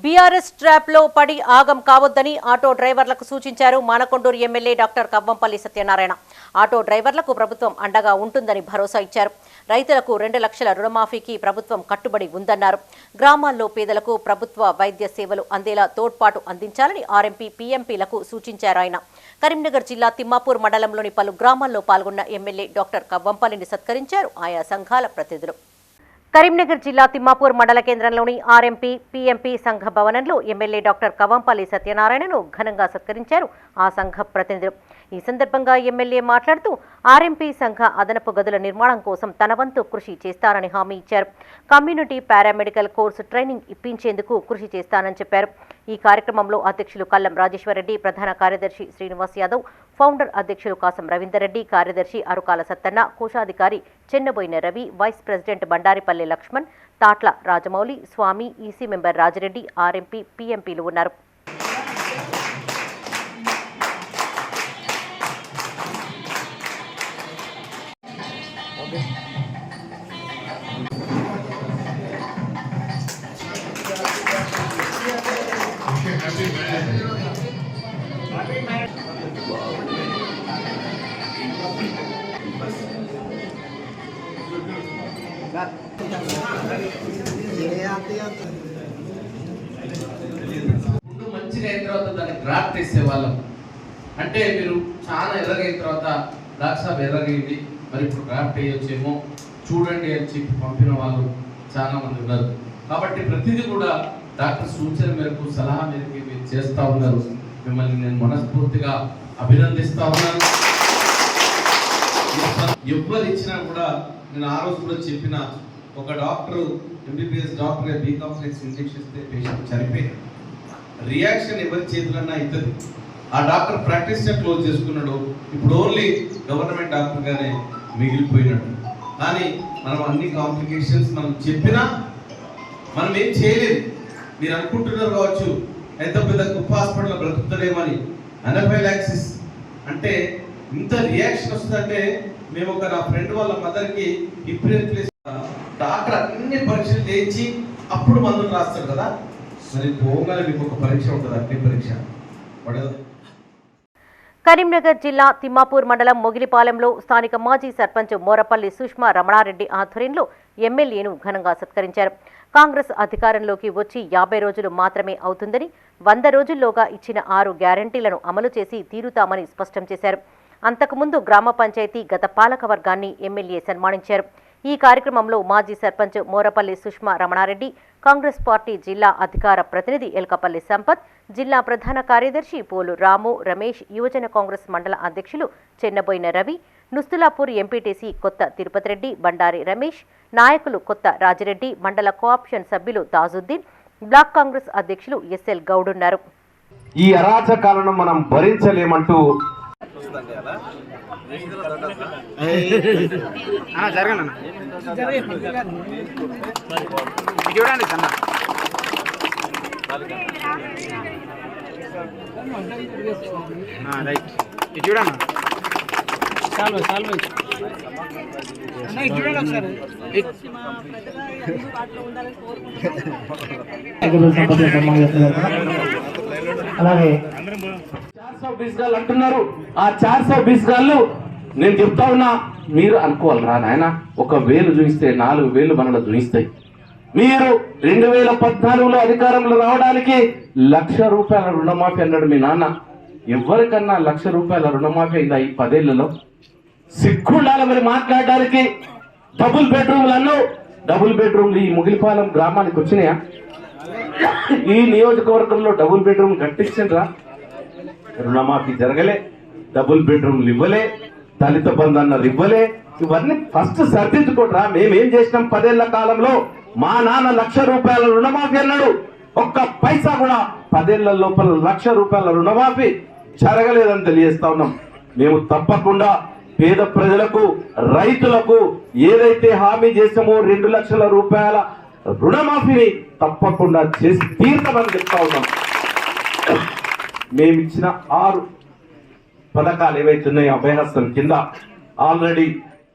S1: బీఆర్ఎస్ ట్రాప్లో పడి ఆగం కావద్దని ఆటో డ్రైవర్లకు సూచించారు Manakondur MLA doctor Kavvampalli Satyanarayana. Auto డ్రైవర్లకు ప్రభుత్వం అండగా ఉంటుందని భరోసా ఇచ్చారు. రైతులకు 2 లక్షల రుణమాఫీకి ప్రభుత్వం కట్టుబడి ఉందన్నారు. గ్రామాల్లో పేదలకు ప్రభుత్వ వైద్య సేవలు అందేలా తోడ్పాటు అందించాలని ఆర్ఎంపీ, పీఎంపీలకు సూచించారు ఆయన. కరీంనగర్ జిల్లా తిమ్మాపూర్ మండలంలోని పలు గ్రామాల్లో పాల్గొన్న ఎమ్మెల్యే డాక్టర్ కవ్వంపల్లిని సత్కరించారు ఆయా సంఘాల ప్రతినిధులు. కరీంనగర్ జిల్లా తిమ్మాపూర్ మండల కేంద్రంలోని ఆర్ఎంపీ, పీఎంపీ సంఘ భవనంలో ఎమ్మెల్యే డాక్టర్ కవ్వంపల్లి సత్యనారాయణను ఘనంగా సత్కరించారు ఆ సంఘ ప్రతినిధులు. ఈ సందర్భంగా ఎమ్మెల్యే మాట్లాడుతూ ఆర్ఎంపీ సంఘ అదనపు గదుల నిర్మాణం కోసం తన వంతు కృషి చేస్తానని హామీ ఇచ్చారు. కమ్యూనిటీ పారామెడికల్ కోర్సు ట్రైనింగ్ ఇప్పించేందుకు కృషి చేస్తానని చెప్పారు. ఈ కార్యక్రమంలో అధ్యక్షులు కల్లం రాజేశ్వరరెడ్డి, ప్రధాన కార్యదర్శి శ్రీనివాస్ యాదవ్, ఫౌండర్ అధ్యక్షులు కాసం రవీందర్ రెడ్డి, కార్యదర్శి అరుకాల సత్తన్న, కోశాధికారి చెన్నబోయిన రవి, వైస్ ప్రెసిడెంట్ బండారిపల్లి లక్ష్మణ్, తాట్ల రాజమౌళి, స్వామి, ఈసీ మెంబర్ రాజిరెడ్డి, ఆర్ఎంపీ, పీఎంపీలు ఉన్నారు.
S12: ముందు మంచిగా అయిన తర్వాత దాన్ని గ్రాఫ్ట్ వేసేవాళ్ళం. అంటే మీరు చాలా ఎర్రగైన తర్వాత డాక్టర్ ఎర్రగైంది, మరి ఇప్పుడు గ్రాఫ్ట్ వేయొచ్చేమో చూడండి అని చెప్పి పంపిన వాళ్ళు చాలా మంది ఉన్నారు. కాబట్టి ప్రతిదీ కూడా డాక్టర్ సూచన మేరకు, సలహా మేరకు మీరు చేస్తూ ఉన్నారు. మిమ్మల్ని నేను మనస్ఫూర్తిగా అభినందిస్తా ఉన్నాను. ఎవరు ఇచ్చినా కూడా నేను ఆ రోజు కూడా చెప్పిన, ఒక doctor MBBS doctor B complex injection ఇస్తే పేషెంట్ చనిపోయింది. రియాక్షన్ ఎవరి చేతులన్నా అవుతుంది. ఆ డాక్టర్ ప్రాక్టీస్ క్లోజ్ చేసుకున్నాడు, ఇప్పుడు ఓన్లీ గవర్నమెంట్ డాక్టర్గానే మిగిలిపోయినాడు. కానీ మనం అన్ని కాంప్లికేషన్స్ మనం చెప్పినా మనం ఏం చేయలేదు. మీరు అనుకుంటున్నారు కావచ్చు ఎంత పెద్ద గొప్ప హాస్పిటల్లో బ్రతుకుతాడేమని. అనఫైలాక్సిస్ అంటే ఇంత రియాక్షన్ వస్తుందంటే, మేము ఒక నా ఫ్రెండ్ వాళ్ళ మదర్కి హిప్ రీప్లేస్ డాక్టర్ అన్ని పరీక్షలు చేయించి అప్పుడు మందులు రాస్తాడు కదా. మరి పోగానే మీకు ఒక పరీక్ష ఉంటుంది, అగ్ని పరీక్ష పడదు.
S1: కరీంనగర్ జిల్లా తిమ్మాపూర్ మండలం మొగిలిపాలెంలో స్థానిక మాజీ సర్పంచ్ మోరపల్లి సుష్మా రమణారెడ్డి ఆధ్వర్యంలో ఎమ్మెల్యేను ఘనంగా సత్కరించారు. కాంగ్రెస్ అధికారంలోకి వచ్చి 50 రోజులు మాత్రమే అవుతుందని, 100 రోజుల్లోగా ఇచ్చిన 6 గ్యారంటీలను అమలు చేసి తీరుతామని స్పష్టం చేశారు. అంతకుముందు గ్రామ పంచాయతీ గత పాలక వర్గాన్ని ఎమ్మెల్యే సన్మానించారు. ఈ కార్యక్రమంలో మాజీ సర్పంచ్ మోరపల్లి సుష్మా రమణారెడ్డి, కాంగ్రెస్ పార్టీ జిల్లా అధికార ప్రతినిధి ఎల్కపల్లి సంపత్, జిల్లా ప్రధాన కార్యదర్శి పోలు రాము, రమేష్, యువజన కాంగ్రెస్ మండల అధ్యక్షులు చెన్నబోయిన రవి, నుస్తులాపూర్ ఎంపీటీసీ కొత్త తిరుపతి రెడ్డి, బండారి రమేష్, నాయకులు కొత్త రాజిరెడ్డి, మండల కోఆప్షన్ సభ్యులు తాజుద్దీన్, బ్లాక్ కాంగ్రెస్ అధ్యక్షులు ఎస్ఎల్ గౌడ్ ఉన్నారు.
S13: ఈ అరాచకాలను మనం భరించలేమంటూ
S12: అలాగే 420 గజాలు అంటున్నారు. ఆ 420 గజాలు నేను చెప్తా ఉన్నా, మీరు అనుకోవాలి రా నాయన, 1,000 చూపిస్తే 4,000 మనలో చూపిస్తాయి. మీరు 2014లో అధికారంలో రావడానికి ₹1,00,000 రుణమాఫీ అన్నాడు మీ నాన్న. ఎవరికన్నా ₹1,00,000 రుణమాఫీ అయిందా ఈ 10 ఏళ్లలో? సిగ్గుండాలి మరి మాట్లాడడానికి. డబుల్ బెడ్రూమ్లు ఈ ముగిలిపాలెం గ్రామానికి వచ్చినాయా? ఈ నియోజకవర్గంలో డబుల్ బెడ్రూమ్ కట్టించరా? రుణమాఫీ జరగలే, డబుల్ బెడ్రూమ్లు ఇవ్వలే, దళిత బంధు అన్నారు ఇవ్వలే. ఇవన్నీ ఫస్ట్ సర్దిద్దుకోట్రా. మేమేం చేసినాం 10 ఏళ్ల కాలంలో? మా నాన్న ₹1,00,000 రుణమాఫీ అన్నాడు. ఒక్క పైసా కూడా 10 ఏళ్ల లోపల ₹1,00,000 రుణమాఫీ జరగలేదని తెలియజేస్తా ఉన్నాం. మేము తప్పకుండా పేద ప్రజలకు, రైతులకు ఏదైతే హామీ చేసామో ₹2,00,000 రుణమాఫీని తప్పకుండా చేసి తీర్థమని చెప్తా ఉన్నాం. మేమిచ్చిన 6 పథకాలు ఏవైతే ఉన్నాయో అభయహస్తం కింద ఆల్రెడీ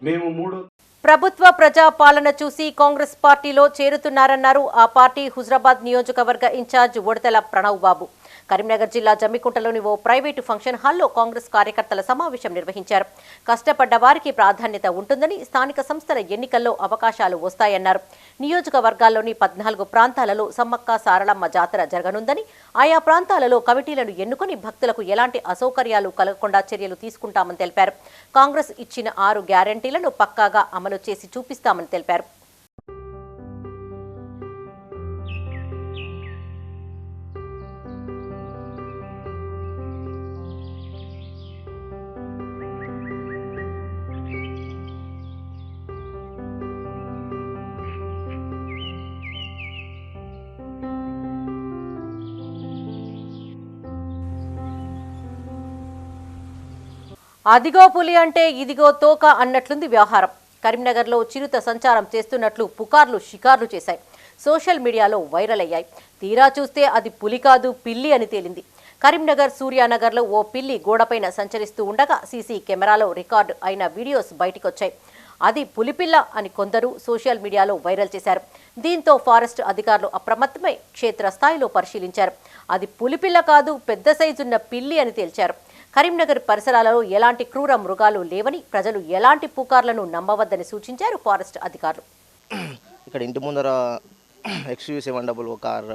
S12: మేము 3
S1: ప్రభుత్వ ప్రజా పాలన చూసి కాంగ్రెస్ పార్టీలో చేరుతున్నారన్నారు ఆ పార్టీ హుజరాబాద్ నియోజకవర్గ ఇన్ఛార్జ్ ఉడతల ప్రణవ్ బాబు. కరీంనగర్ జిల్లా జమ్మికుంటలోని ఓ ప్రైవేటు ఫంక్షన్ హాల్లో కాంగ్రెస్ కార్యకర్తల సమావేశం నిర్వహించారు. కష్టపడ్డ వారికి ప్రాధాన్యత ఉంటుందని, స్థానిక సంస్థల ఎన్నికల్లో అవకాశాలు వస్తాయన్నారు. నియోజకవర్గాల్లోని 14 ప్రాంతాలలో సమ్మక్క సారళమ్మ జాతర జరగనుందని, ఆయా ప్రాంతాలలో కమిటీలను ఎన్నుకుని భక్తులకు ఎలాంటి అసౌకర్యాలు కలగకుండా చర్యలు తీసుకుంటామని తెలిపారు. కాంగ్రెస్ ఇచ్చిన 6 గ్యారంటీలను పక్కాగా అమలు చేసి చూపిస్తామని తెలిపారు. అదిగో పులి అంటే ఇదిగో తోక అన్నట్లుంది వ్యవహారం. కరీంనగర్లో చిరుత సంచారం చేస్తున్నట్లు పుకార్లు షికార్లు చేశాయి. సోషల్ మీడియాలో వైరల్ అయ్యాయి. తీరా చూస్తే అది పులి కాదు, పిల్లి అని తేలింది. కరీంనగర్ సూర్యానగర్లో ఓ పిల్లి గోడపైన సంచరిస్తూ ఉండగా సీసీ కెమెరాలో రికార్డు అయిన వీడియోస్ బయటకొచ్చాయి. అది పులిపిల్ల అని కొందరు సోషల్ మీడియాలో వైరల్ చేశారు. దీంతో ఫారెస్ట్ అధికారులు అప్రమత్తమై క్షేత్రస్థాయిలో పరిశీలించారు. అది పులిపిల్ల కాదు, పెద్ద సైజున్న పిల్లి అని తేల్చారు. కరీంనగర్ పరిసరాలలో ఎలాంటి క్రూర మృగాలు లేవని, ప్రజలు ఎలాంటి పుకార్లను నమ్మవద్దని సూచించారు ఫారెస్ట్ అధికారులు.
S14: ఇక్కడ ఇంటి ముందర XUV700 కార్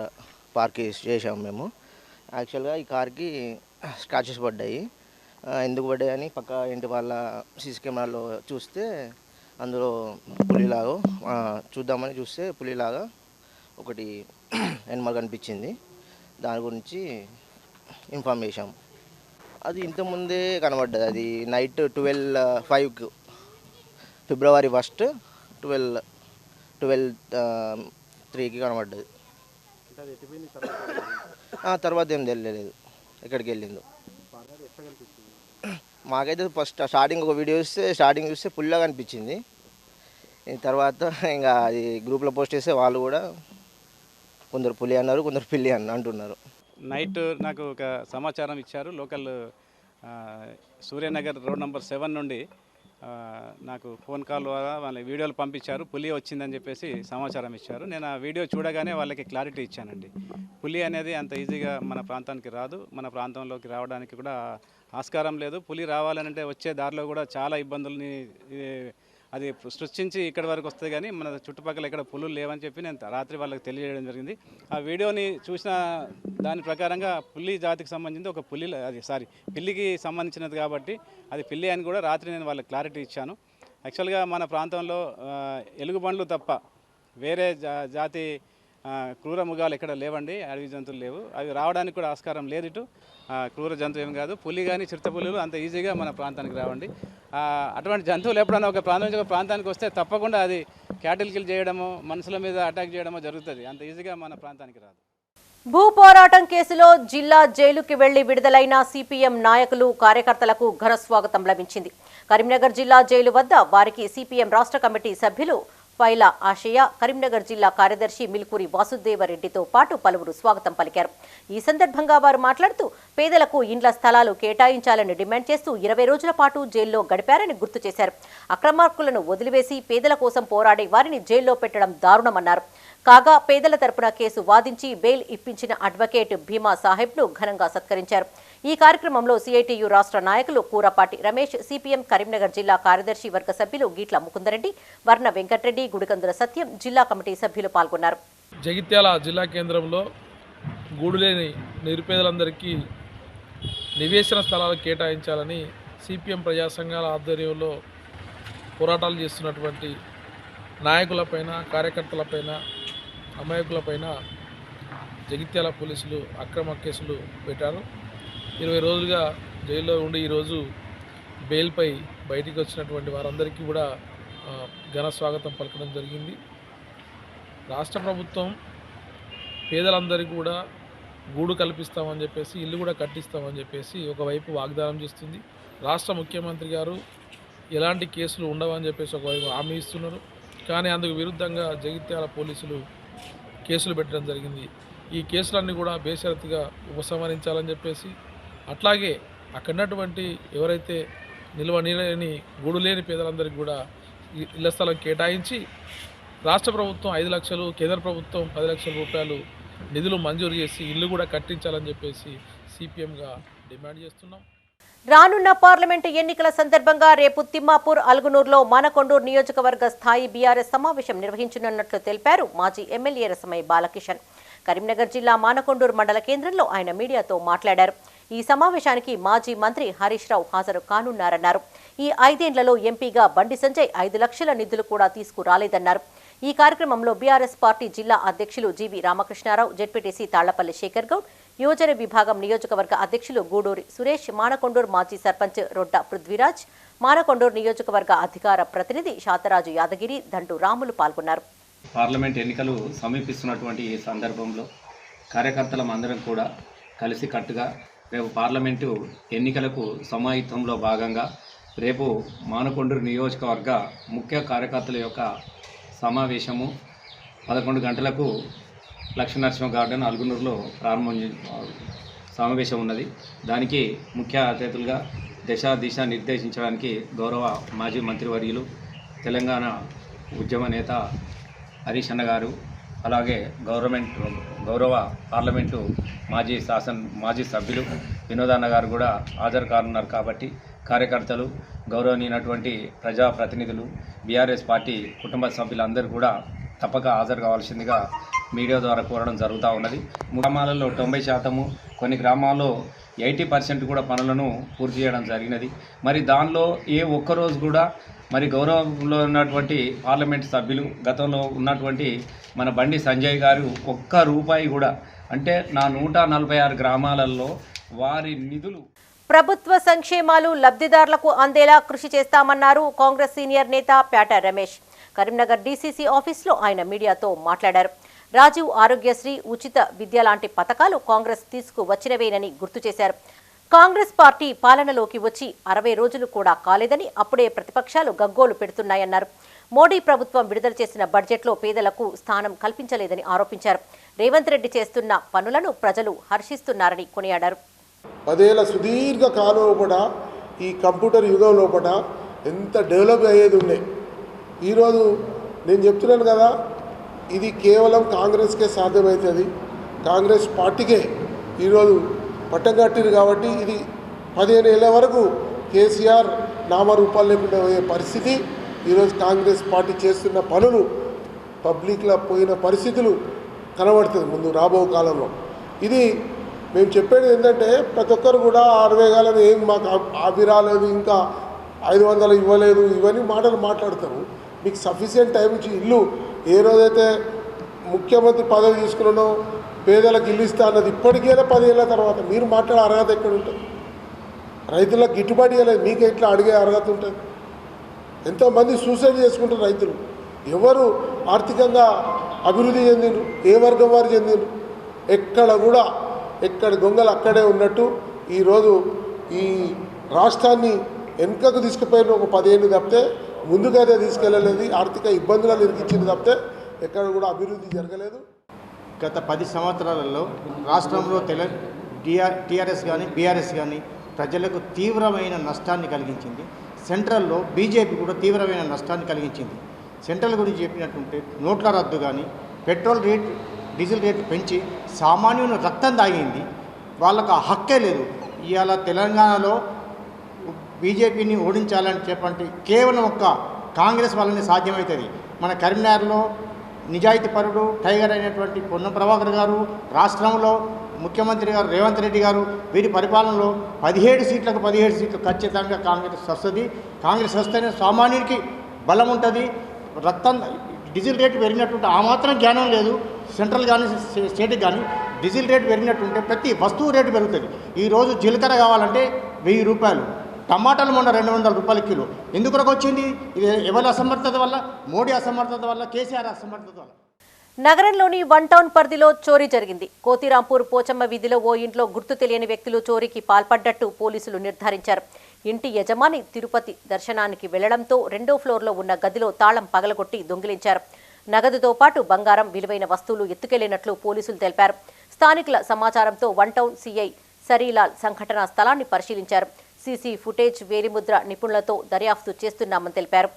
S14: పార్క్ చేసాము మేము. యాక్చువల్గా ఈ కార్కి స్క్రాచెస్ పడ్డాయి. ఎందుకు పడ్డాయని పక్క ఇంటి వాళ్ళ సీసీ కెమెరాలో చూస్తే అందులో పులిలాగా చూద్దామని చూస్తే పులిలాగా ఒకటి ఎనిమల్ కనిపించింది. దాని గురించి ఇన్ఫార్మ్ చేశాము. అది ఇంతకుముందే కనబడ్డది. అది నైట్ 12:05 ఫిబ్రవరి 1 12:03కి కనబడ్డది. తర్వాత ఏం తెలియలేదు ఎక్కడికి వెళ్ళిందో. మాకైతే ఫస్ట్ స్టార్టింగ్ ఒక వీడియో చూస్తే పుల్లాగా అనిపించింది. తర్వాత ఇంకా అది గ్రూప్లో పోస్ట్ చేస్తే వాళ్ళు కూడా కొందరు పులి అన్నారు, కొందరు పిల్లి అంటున్నారు.
S15: నైట్ నాకు ఒక సమాచారం ఇచ్చారు. లోకల్ సూర్యనగర్ రోడ్ నెంబర్ 7 నుండి నాకు ఫోన్ కాల్ ద్వారా వాళ్ళ వీడియోలు పంపించారు. పులి వచ్చిందని చెప్పేసి సమాచారం ఇచ్చారు. నేను ఆ వీడియో చూడగానే వాళ్ళకి క్లారిటీ ఇచ్చానండి. పులి అనేది అంత ఈజీగా మన ప్రాంతానికి రాదు, మన ప్రాంతంలోకి రావడానికి కూడా ఆస్కారం లేదు. పులి రావాలంటే వచ్చే దారిలో కూడా చాలా ఇబ్బందుల్ని అది సృష్టించి ఇక్కడి వరకు వస్తుంది. కానీ మన చుట్టుపక్కల ఇక్కడ పులులు లేవని చెప్పి నేను రాత్రి వాళ్ళకి తెలియజేయడం జరిగింది. ఆ వీడియోని చూసిన దాని ప్రకారంగా పులి జాతికి సంబంధించి ఒక పిల్లికి సంబంధించినది కాబట్టి అది పిల్లి అని కూడా రాత్రి నేను వాళ్ళకి క్లారిటీ ఇచ్చాను. యాక్చువల్గా మన ప్రాంతంలో ఎలుగుబండ్లు తప్ప వేరే జాతి క్రూర మృగాలు ఎక్కడ లేవండి, అడవి జంతువులు లేవు. అవి రావడానికి కూడా ఆస్కారం లేదు. ఇటు క్రూర జంతువు ఏం కాదు. పులి కానీ చిరుతపులులు అంత ఈజీగా మన ప్రాంతానికి రావండి. అటువంటి జంతువులు ఎప్పుడైనా ఒక ప్రాంతం నుంచి ఒక ప్రాంతానికి వస్తే తప్పకుండా అది క్యాటిల్ కిల్ చేయడమో, మనుషుల మీద అటాక్ చేయడమో జరుగుతుంది. అంత ఈజీగా మన ప్రాంతానికి రాదు.
S1: భూ పోరాటం కేసులో జిల్లా జైలుకి వెళ్లి విడుదలైన సిపిఎం నాయకులు, కార్యకర్తలకు ఘన స్వాగతం లభించింది. కరీంనగర్ జిల్లా జైలు వద్ద వారికి సిపిఎం రాష్ట్ర కమిటీ సభ్యులు పైల ఆశయ, కరీంనగర్ జిల్లా కార్యదర్శి మిల్కూరి వాసుదేవరెడ్డితో పాటు పలువురు స్వాగతం పలికారు. ఈ సందర్భంగా వారు మాట్లాడుతూ పేదలకు ఇండ్ల స్థలాలు కేటాయించాలని డిమాండ్ చేస్తూ 20 రోజుల పాటు జైల్లో గడిపారని గుర్తు చేశారు. అక్రమార్కులను వదిలివేసి పేదల కోసం పోరాడే వారిని జైల్లో పెట్టడం దారుణమన్నారు. కాగా పేదల తరపున కేసు వాదించి బెయిల్ ఇప్పించిన అడ్వకేట్ భీమా సాహెబ్ను ఘనంగా సత్కరించారు. ఈ కార్యక్రమంలో సిఐటియు రాష్ట్ర నాయకులు కూరపాటి రమేష్, సిపిఎం కరీంనగర్ జిల్లా కార్యదర్శి వర్గ సభ్యులు గీట్ల ముకుందరెడ్డి, వర్ణ వెంకటరెడ్డి, గుడికందుల సత్యం, జిల్లా కమిటీ సభ్యులు పాల్గొన్నారు.
S16: జగిత్యాల జిల్లా కేంద్రంలో గూడులేని నిరుపేదలందరికీ నివేశన స్థలాలు కేటాయించాలని సిపిఎం ప్రజా సంఘాల ఆధ్వర్యంలో పోరాటాలు చేస్తున్నటువంటి నాయకులపైన, కార్యకర్తలపైన, అమాయకులపైన జగిత్యాల పోలీసులు అక్రమ కేసులు పెట్టారు. 20 రోజులుగా జైల్లో ఉండి ఈరోజు బెయిల్పై బయటికి వచ్చినటువంటి వారందరికీ కూడా ఘన స్వాగతం పలకడం జరిగింది. రాష్ట్ర ప్రభుత్వం పేదలందరికీ కూడా గూడు కల్పిస్తామని చెప్పేసి, ఇల్లు కూడా కట్టిస్తామని చెప్పేసి ఒకవైపు వాగ్దానం చేస్తుంది. రాష్ట్ర ముఖ్యమంత్రి గారు ఎలాంటి కేసులు ఉండవని చెప్పేసి ఒకవైపు హామీ ఇస్తున్నారు. కానీ అందుకు విరుద్ధంగా జగిత్యాల పోలీసులు కేసులు పెట్టడం జరిగింది. ఈ కేసులన్నీ కూడా బేషరతుగా ఉపసంహరించాలని చెప్పేసి, అట్లాగే అక్కడున్నటువంటి ఎవరైతే నిలవని గూడు లేని పేదలందరికీ కూడా ఇళ్ల స్థలం కేటాయించి రాష్ట్ర ప్రభుత్వం 5 లక్షలు, కేంద్ర ప్రభుత్వం 10 లక్షల రూపాయలు నిధులు మంజూరు చేసి ఇల్లు కూడా కట్టించాలని చెప్పేసి సిపిఎంగా డిమాండ్ చేస్తున్నాం.
S1: రానున్న పార్లమెంటు ఎన్నికల సందర్భంగా రేపు తిమ్మాపూర్, అల్గునూరులో మానకొండూరు నియోజకవర్గ స్థాయి బీఆర్ఎస్ సమావేశం నిర్వహించనున్నట్లు తెలిపారు మాజీ ఎమ్మెల్యే రసమై బాలకిషన్. కరీంనగర్ జిల్లా మానకొండూరు మండల కేంద్రంలో ఆయన మీడియాతో మాట్లాడారు. ఈ సమావేశానికి మాజీ మంత్రి హరీష్ రావు హాజరు కానున్నారన్నారు. ఈ 5 ఏళ్లలో ఎంపీగా బండి సంజయ్ 5 లక్షల నిధులు కూడా తీసుకురాలేదన్నారు. ఈ కార్యక్రమంలో బీఆర్ఎస్ పార్టీ జిల్లా అధ్యక్షులు జీవి రామకృష్ణారావు, జెడ్పీటీసీ తాళ్లపల్లి శేఖర్ గౌడ్, యువజన విభాగం నియోజకవర్గ అధ్యక్షులు గూడూరి సురేష్, మానకొండూరు మాజీ సర్పంచ్ రొడ్డ పృథ్వీరాజ్, మానకొండూరు నియోజకవర్గ అధికార ప్రతినిధి శాతరాజు యాదగిరి, దండు రాములు పాల్గొన్నారు.
S17: పార్లమెంట్ ఎన్నికలు సమీపిస్తున్నటువంటి ఈ సందర్భంలో కార్యకర్తలం అందరం కూడా కలిసి కట్టుగా రేపు పార్లమెంటు ఎన్నికలకు సమాయత్తంలో భాగంగా రేపు మానకొండూరు నియోజకవర్గ ముఖ్య కార్యకర్తల యొక్క సమావేశము 11 గంటలకు లక్ష్మీనరసింహ గార్డెన్ అలుగునూరులో సమావేశం ఉన్నది. దానికి ముఖ్య అతిథులుగా దిశ నిర్దేశించడానికి గౌరవ మాజీ మంత్రివర్యులు తెలంగాణ ఉద్యమ నేత హరీష్ అన్న గారు, అలాగే గౌరవ పార్లమెంటు మాజీ సభ్యులు వినోదన్న గారు కూడా హాజరు కానున్నారు. కాబట్టి కార్యకర్తలు, గౌరవనీయునటువంటి ప్రజాప్రతినిధులు, బీఆర్ఎస్ పార్టీ కుటుంబ సభ్యులందరూ కూడా తప్పక హాజరు కావాల్సిందిగా మీడియా ద్వారా కోరడం జరుగుతూ ఉన్నది. గ్రామాలలో 90%, కొన్ని గ్రామాల్లో 80% కూడా పనులను పూర్తి చేయడం జరిగినది. మరి దానిలో ఏ ఒక్కరోజు కూడా మరి గౌరవంలో ఉన్నటువంటి పార్లమెంట్ సభ్యులు, గతంలో ఉన్నటువంటి మన బండి సంజయ్ గారు ఒక్క రూపాయి కూడా, అంటే నా 146 గ్రామాలలో వారి నిధులు
S1: ప్రభుత్వ సంక్షేమాలు లబ్ధిదారులకు అందేలా కృషి చేస్తామన్నారు కాంగ్రెస్ సీనియర్ నేత పేట రమేష్. కరీంనగర్ డీసీసీ ఆఫీసులో ఆయన మీడియాతో మాట్లాడారు. రాజీవ్ ఆరోగ్యశ్రీ, ఉచిత విద్య లాంటి పథకాలు కాంగ్రెస్ తీసుకువచ్చినవేనని గుర్తు చేశారు. కాంగ్రెస్ పార్టీ పాలనలోకి వచ్చి 60 రోజులు కూడా కాలేదని అప్పుడే ప్రతిపక్షాలు గగ్గోలు పెడుతున్నాయన్నారు. మోడీ ప్రభుత్వం విడుదల చేసిన బడ్జెట్లో పేదలకు స్థానం కల్పించలేదని ఆరోపించారు. రేవంత్ రెడ్డి చేస్తున్న పనులను ప్రజలు హర్షిస్తున్నారని కొనియాడారు.
S18: 10 ఏళ్ల సుదీర్ఘ కాలం లోపల ఈ కంప్యూటర్ యుగం లోపల ఎంత డెవలప్ అయ్యేది ఉండే. ఈరోజు నేను చెప్తున్నాను కదా, ఇది కేవలం కాంగ్రెస్కే సాధ్యమవుతుంది, కాంగ్రెస్ పార్టీకే ఈరోజు పట్టగట్టిరు. కాబట్టి ఇది 15 ఏళ్ళ వరకు కేసీఆర్ నామరూపాలు లేకుండా పోయే పరిస్థితి. ఈరోజు కాంగ్రెస్ పార్టీ చేస్తున్న పనులు పబ్లిక్లో పోయిన పరిస్థితులు కనబడుతుంది ముందు రాబో కాలంలో. ఇది మేము చెప్పేది ఏంటంటే, ప్రతి ఒక్కరు కూడా 60 కాలం ఏం మాకు అవి రాలేదు, ఇంకా 500 ఇవ్వలేదు, ఇవన్నీ మాటలు మాట్లాడతారు. మీకు సఫిషియెంట్ టైం ఇచ్చి ఇల్లు ఏ రోజైతే ముఖ్యమంత్రి పదవి తీసుకున్నానో పేదలకు ఇల్లు ఇస్తా అన్నది ఇప్పటికైనా 10 ఏళ్ళ తర్వాత మీరు మాట్లాడే అర్హత ఎక్కడ ఉంటుంది? రైతులకు గిట్టుబాటు ఇవ్వలేదు, మీకు ఎట్లా అడిగే అర్హత ఉంటుంది? ఎంతోమంది సూసైడ్ చేసుకుంటారు రైతులు. ఎవరు ఆర్థికంగా అభివృద్ధి చెందిండ్రు? ఏ వర్గం వారు చెందిండ్రు? ఎక్కడ కూడా ఎక్కడ దొంగలు అక్కడే ఉన్నట్టు ఈరోజు ఈ రాష్ట్రాన్ని వెనుకకు తీసుకుపోయిన ఒక 10 ఏళ్ళు తప్పితే ముందుకైతే తీసుకెళ్ళలేదు. ఆర్థిక ఇబ్బందులను ఇరికించింది తప్పితే ఎక్కడ కూడా అభివృద్ధి జరగలేదు.
S19: గత 10 సంవత్సరాలలో రాష్ట్రంలో టీఆర్ఎస్ కానీ బీఆర్ఎస్ కానీ ప్రజలకు తీవ్రమైన నష్టాన్ని కలిగించింది. సెంట్రల్లో బీజేపీ కూడా తీవ్రమైన నష్టాన్ని కలిగించింది. సెంట్రల్ గురించి చెప్పినట్టుంటే నోట్ల రద్దు కానీ, పెట్రోల్ రేట్, డీజిల్ రేట్ పెంచి సామాన్యుని రక్తం తాగింది. వాళ్ళకు ఆ హక్కే లేదు. ఇవాళ తెలంగాణలో బీజేపీని ఓడించాలని చెప్పంటే కేవలం ఒక్క కాంగ్రెస్ వల్లనే సాధ్యమవుతుంది. మన కరీంనగర్లో నిజాయితీ పరుడు టైగర్ అయినటువంటి పొన్నం ప్రభాకర్ గారు, రాష్ట్రంలో ముఖ్యమంత్రి గారు రేవంత్ రెడ్డి గారు, వీరి పరిపాలనలో 17 సీట్లకు 17 సీట్లు ఖచ్చితంగా కాంగ్రెస్ వస్తుంది. కాంగ్రెస్ వస్తేనే సామాన్యుడికి బలం ఉంటుంది. రక్తం డీజిల్ రేటు పెరిగినట్టుంటే ఆ మాత్రం జ్ఞానం లేదు సెంట్రల్ కానీ స్టేట్కి కానీ. డీజిల్ రేటు పెరిగినట్టుంటే ప్రతి వస్తువు రేటు పెరుగుతుంది. ఈరోజు జీలకర్ర కావాలంటే 1000 రూపాయలు, టమాటాలు మొన్న 200 రూపాయల కిలో. ఎందుకు వచ్చింది? ఇది ఎవరి అసమర్థత వల్ల? మోడీ అసమర్థత వల్ల, కేసీఆర్ అసమర్థత వల్ల.
S1: నగరంలోని 1 టౌన్ పరిధిలో చోరీ జరిగింది. కోతిరాంపూర్ పోచమ్మ వీధిలో ఓ ఇంట్లో గుర్తు తెలియని వ్యక్తులు చోరీకి పాల్పడ్డట్టు పోలీసులు నిర్ధారించారు. ఇంటి యజమాని తిరుపతి దర్శనానికి వెళ్లడంతో 2వ ఫ్లోర్లో ఉన్న గదిలో తాళం పగలగొట్టి దొంగిలించారు. నగదుతో పాటు బంగారం, విలువైన వస్తువులు ఎత్తుకెళ్లినట్లు పోలీసులు తెలిపారు. స్థానికుల సమాచారంతో 1 టౌన్ సీఐ సరీలాల్ సంఘటనా స్థలాన్ని పరిశీలించారు. సీసీ ఫుటేజ్, వేలిముద్ర నిపుణులతో దర్యాప్తు చేస్తున్నామని తెలిపారు.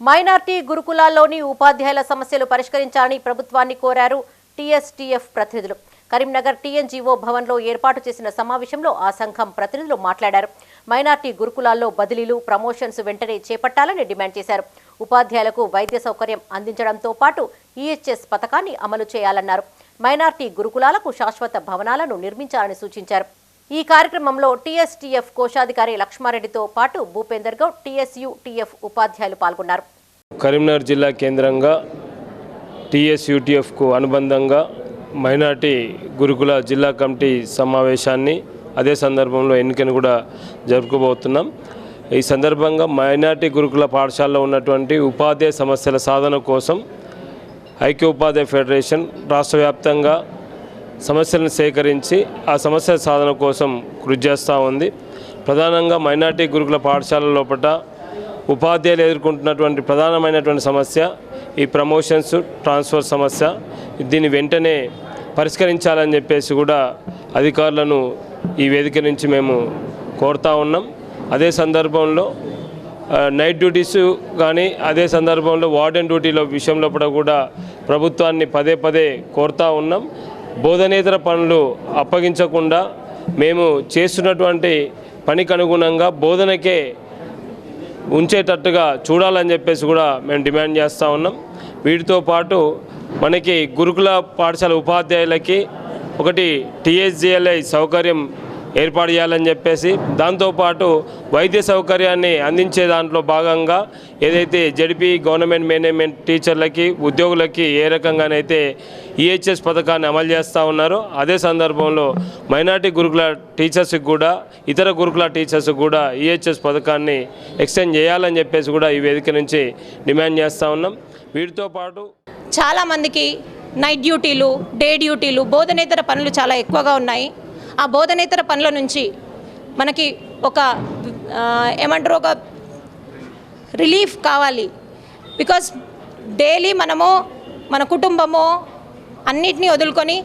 S1: మైనార్టీ గురుకులాల్లోని ఉపాధ్యాయుల సమస్యలు పరిష్కరించాలని ప్రభుత్వాన్ని కోరారు టీఎస్టీఎఫ్ ప్రతినిధులు. కరీంనగర్ టీఎన్జీఓ భవన్లో ఏర్పాటు చేసిన సమావేశంలో ఆ సంఘం ప్రతినిధులు మాట్లాడారు. మైనార్టీ గురుకులాల్లో బదిలీలు, ప్రమోషన్స్ వెంటనే చేపట్టాలని డిమాండ్ చేశారు. ఉపాధ్యాయులకు వైద్య సౌకర్యం అందించడంతో పాటు ఈహెచ్ఎస్ పథకాన్ని అమలు చేయాలన్నారు. మైనార్టీ గురుకులాలకు శాశ్వత భవనాలను నిర్మించాలని సూచించారు. ఈ కార్యక్రమంలో టీఎస్టీఎఫ్ కోశాధికారి లక్ష్మారెడ్డితో పాటు భూపేందర్ గౌడ్, టీఎస్యూటీఎఫ్ ఉపాధ్యాయులు పాల్గొన్నారు.
S20: కరీంనగర్ జిల్లా కేంద్రంగా టీఎస్యూటీఎఫ్కు అనుబంధంగా మైనార్టీ గురుకుల జిల్లా కమిటీ సమావేశాన్ని అదే సందర్భంలో ఎన్నికను కూడా జరుపుకోబోతున్నాం. ఈ సందర్భంగా మైనార్టీ గురుకుల పాఠశాలలో ఉన్నటువంటి ఉపాధ్యాయ సమస్యల సాధన కోసం ఐక్య ఉపాధ్యాయ ఫెడరేషన్ రాష్ట్ర వ్యాప్తంగా సమస్యలను సేకరించి ఆ సమస్యల సాధన కోసం కృషి చేస్తూ ఉంది. ప్రధానంగా మైనార్టీ గురుకుల పాఠశాల లోపల ఉపాధ్యాయులు ఎదుర్కొంటున్నటువంటి ప్రధానమైనటువంటి సమస్య ఈ ప్రమోషన్స్ ట్రాన్స్ఫర్ సమస్య. దీన్ని వెంటనే పరిష్కరించాలని చెప్పేసి కూడా అధికారులను ఈ వేదిక నుంచి మేము కోరుతా ఉన్నాం. అదే సందర్భంలో నైట్ డ్యూటీస్ కానీ అదే సందర్భంలో వార్డెన్ డ్యూటీల విషయంలో కూడా ప్రభుత్వాన్ని పదే పదే కోరుతా ఉన్నాం. బోధనేతర పనులు అప్పగించకుండా మేము చేస్తున్నటువంటి పనికి అనుగుణంగా బోధనకే ఉంచేటట్టుగా చూడాలని చెప్పేసి కూడా మేము డిమాండ్ చేస్తూ ఉన్నాం. వీటితో పాటు మనకి గురుకుల పాఠశాల ఉపాధ్యాయులకి ఒకటి టీఎస్జీఎల్ఐ సౌకర్యం ఏర్పాటు చేయాలని చెప్పేసి, దాంతోపాటు వైద్య సౌకర్యాన్ని అందించే దాంట్లో భాగంగా ఏదైతే జడిపి గవర్నమెంట్ మేనేజ్మెంట్ టీచర్లకి ఉద్యోగులకి ఏ రకంగానైతే ఈహెచ్ఎస్ పథకాన్ని అమలు చేస్తూ ఉన్నారో అదే సందర్భంలో మైనార్టీ గురుకుల టీచర్స్కి కూడా ఇతర గురుకుల టీచర్స్కి కూడా ఈహెచ్ఎస్ పథకాన్ని ఎక్స్టెండ్ చేయాలని చెప్పేసి కూడా ఈ వేదిక నుంచి డిమాండ్ చేస్తూ ఉన్నాం. వీటితో పాటు
S21: చాలామందికి నైట్ డ్యూటీలు, డే డ్యూటీలు, బోధనేతర పనులు చాలా ఎక్కువగా ఉన్నాయి. ఆ బోధనేతర పనుల నుంచి మనకి ఒక ఒక రిలీఫ్ కావాలి. బికాస్ డైలీ మనము మన కుటుంబము అన్నిటినీ వదులుకొని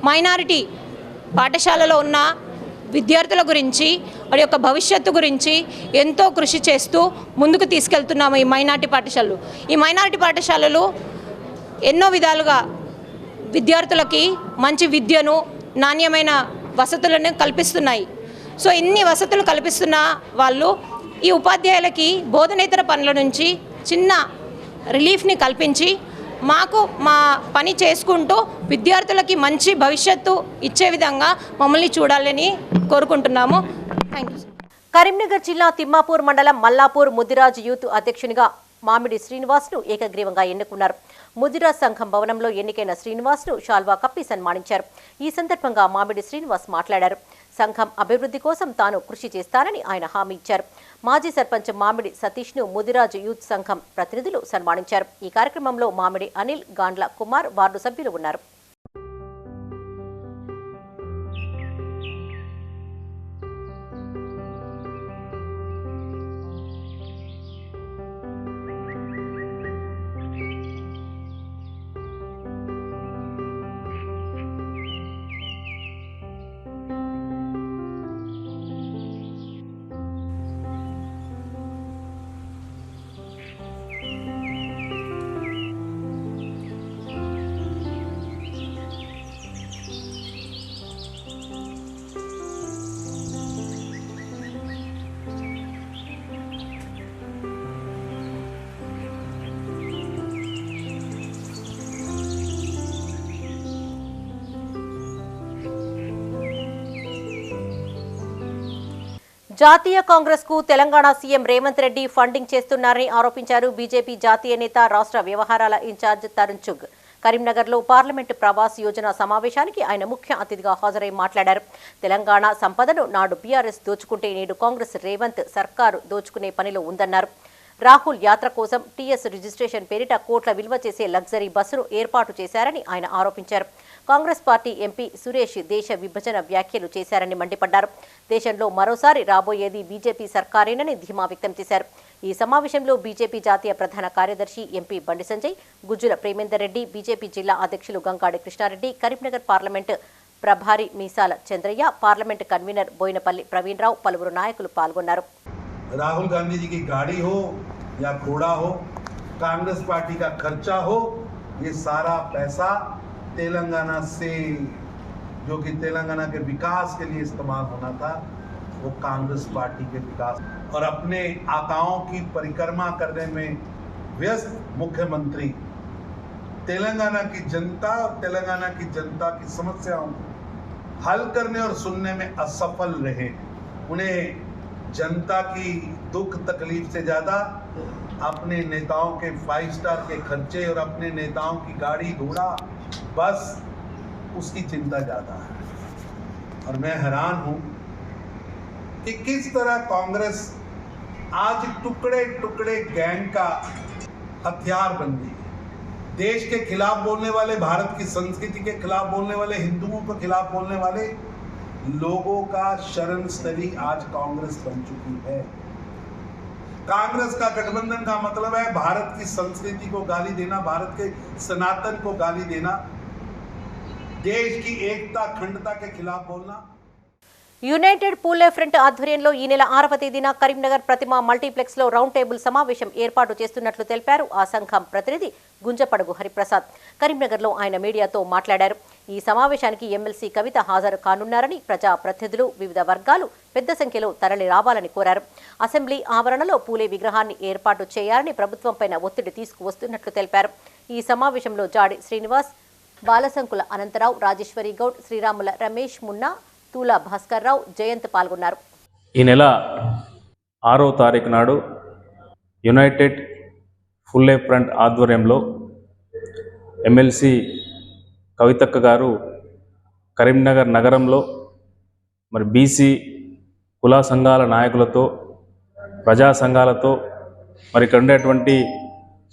S21: మైనారిటీ పాఠశాలలో ఉన్న విద్యార్థుల గురించి వారి యొక్క భవిష్యత్తు గురించి ఎంతో కృషి చేస్తూ ముందుకు తీసుకెళ్తున్నాము ఈ మైనారిటీ పాఠశాలలు. ఈ మైనారిటీ పాఠశాలలు ఎన్నో విధాలుగా విద్యార్థులకి మంచి విద్యను, నాణ్యమైన వసతులను కల్పిస్తున్నాయి. సో ఇన్ని వసతులు కల్పిస్తున్న వాళ్ళు ఈ ఉపాధ్యాయులకి బోధనేతర పనుల నుంచి చిన్న రిలీఫ్ని కల్పించి మాకు మా పని చేసుకుంటూ విద్యార్థులకి మంచి భవిష్యత్తు ఇచ్చే విధంగా మమ్మల్ని చూడాలని కోరుకుంటున్నాము. Thank you.
S1: కరీంనగర్ జిల్లా తిమ్మాపూర్ మండలం మల్లాపూర్ ముదిరాజ్ యూత్ అధ్యక్షునిగా మామిడి శ్రీనివాస్ను ఏకగ్రీవంగా ఎన్నుకున్నారు. ముదిరాజ్ సంఘం భవనంలో ఎన్నికైన శ్రీనివాస్ను షాల్వా కప్పి సన్మానించారు. ఈ సందర్భంగా మామిడి శ్రీనివాస్ మాట్లాడారు. సంఘం అభివృద్ధి కోసం తాను కృషి చేస్తానని ఆయన హామీ ఇచ్చారు. మాజీ సర్పంచ్ మామిడి సతీష్ను ముదిరాజ్ యూత్ సంఘం ప్రతినిధులు సన్మానించారు. ఈ కార్యక్రమంలో మామిడి అనిల్, గాండ్ల కుమార్ వార్డు సభ్యులు ఉన్నారు. జాతీయ కాంగ్రెస్ కు తెలంగాణ సీఎం రేవంత్ రెడ్డి ఫండింగ్ చేస్తున్నారని ఆరోపించారు బీజేపీ జాతీయ నేత, రాష్ట్ర వ్యవహారాల ఇన్ఛార్జ్ తరుణ్ చుగ్. కరీంనగర్లో పార్లమెంటు ప్రవాస్ యోజన సమావేశానికి ఆయన ముఖ్య అతిథిగా హాజరై మాట్లాడారు. తెలంగాణ సంపదను నాడు బీఆర్ఎస్ దోచుకుంటే నేడు కాంగ్రెస్ రేవంత్ సర్కారు దోచుకునే పనిలో ఉందన్నారు. రాహుల్ యాత్ర కోసం టీఎస్ రిజిస్ట్రేషన్ పేరిట కోట్ల విలువ చేసే లగ్జరీ బస్సును ఏర్పాటు చేశారని ఆయన ఆరోపించారు. కాంగ్రెస్ పార్టీ ఎంపీ సురేష్ దేశ విభజన వ్యాఖ్యలు చేశారని మండిపడ్డారు. దేశంలో మరోసారి రాబోయేది బీజేపీ సర్కారేనని ధీమా వ్యక్తం చేశారు. ఈ సమావేశంలో బీజేపీ జాతీయ ప్రధాన కార్యదర్శి ఎంపీ బండి సంజయ్, గుజ్జుల ప్రేమేందర్ రెడ్డి, బీజేపీ జిల్లా అధ్యక్షులు గంగాడి కృష్ణారెడ్డి, కరీంనగర్ పార్లమెంటు ప్రభారి మీసాల చంద్రయ్య, పార్లమెంటు కన్వీనర్ బోయినపల్లి ప్రవీణ్ రావు, పలువురు నాయకులు పాల్గొన్నారు.
S22: राहुल गांधी जी की गाड़ी हो या घोड़ा हो, कांग्रेस पार्टी का खर्चा हो, ये सारा पैसा तेलंगाना से जो कि तेलंगाना के विकास के लिए इस्तेमाल होना था, वो कांग्रेस पार्टी के विकास और अपने आकाओं की परिक्रमा करने में व्यस्त मुख्यमंत्री तेलंगाना की जनता और तेलंगाना की जनता की समस्याओं को हल करने और सुनने में असफल रहे। उन्हें जनता की दुख तकलीफ से ज़्यादा अपने नेताओं के 5 स्टार के खर्चे और अपने नेताओं की गाड़ी घोड़ा बस उसकी चिंता ज़्यादा है। और मैं हैरान हूँ कि किस तरह कांग्रेस आज टुकड़े टुकड़े गैंग का हथियार बन गई। देश के खिलाफ बोलने वाले, भारत की संस्कृति के खिलाफ बोलने वाले, हिंदुओं के खिलाफ बोलने वाले लोगों का शरण स्थली आज कांग्रेस बन चुकी है। कांग्रेस का गठबंधन का मतलब है भारत की संस्कृति को गाली देना, भारत के सनातन को गाली देना, देश की एकता अखंडता के खिलाफ बोलना।
S1: యునైటెడ్ పూలే ఫ్రంట్ ఆధ్వర్యంలో ఈ నెల 6వ తేదీన కరీంనగర్ ప్రతిమ మల్టీప్లెక్స్ లో రౌండ్ టేబుల్ సమావేశం ఏర్పాటు చేస్తున్నట్లు తెలిపారు ఆ సంఘం ప్రతినిధి గుంజపడుగు హరిప్రసాద్. కరీంనగర్లో ఆయన మీడియాతో మాట్లాడారు. ఈ సమావేశానికి ఎమ్మెల్సీ కవిత హాజరు కానున్నారని, ప్రజా ప్రతినిధులు వివిధ వర్గాలు పెద్ద సంఖ్యలో తరలి రావాలని కోరారు. అసెంబ్లీ ఆవరణలో పూలే విగ్రహాన్ని ఏర్పాటు చేయాలని ప్రభుత్వంపైన ఒత్తిడి తీసుకువస్తున్నట్లు తెలిపారు. ఈ సమావేశంలో జాడి శ్రీనివాస్, బాలసంకుల అనంతరావు, రాజేశ్వరి గౌడ్, శ్రీరాముల రమేష్, మున్నా, తూలా భాస్కర్ రావు, జయంత్ పాల్గొన్నారు.
S2: ఈ నెల 6వ తారీఖు నాడు యునైటెడ్ పూలే ఫ్రంట్ ఆధ్వర్యంలో ఎమ్మెల్సీ కవితక్క గారు కరీంనగర్ నగరంలో మరి బీసీ కుల సంఘాల నాయకులతో, ప్రజా సంఘాలతో, మరి ఇక్కడ ఉండేటువంటి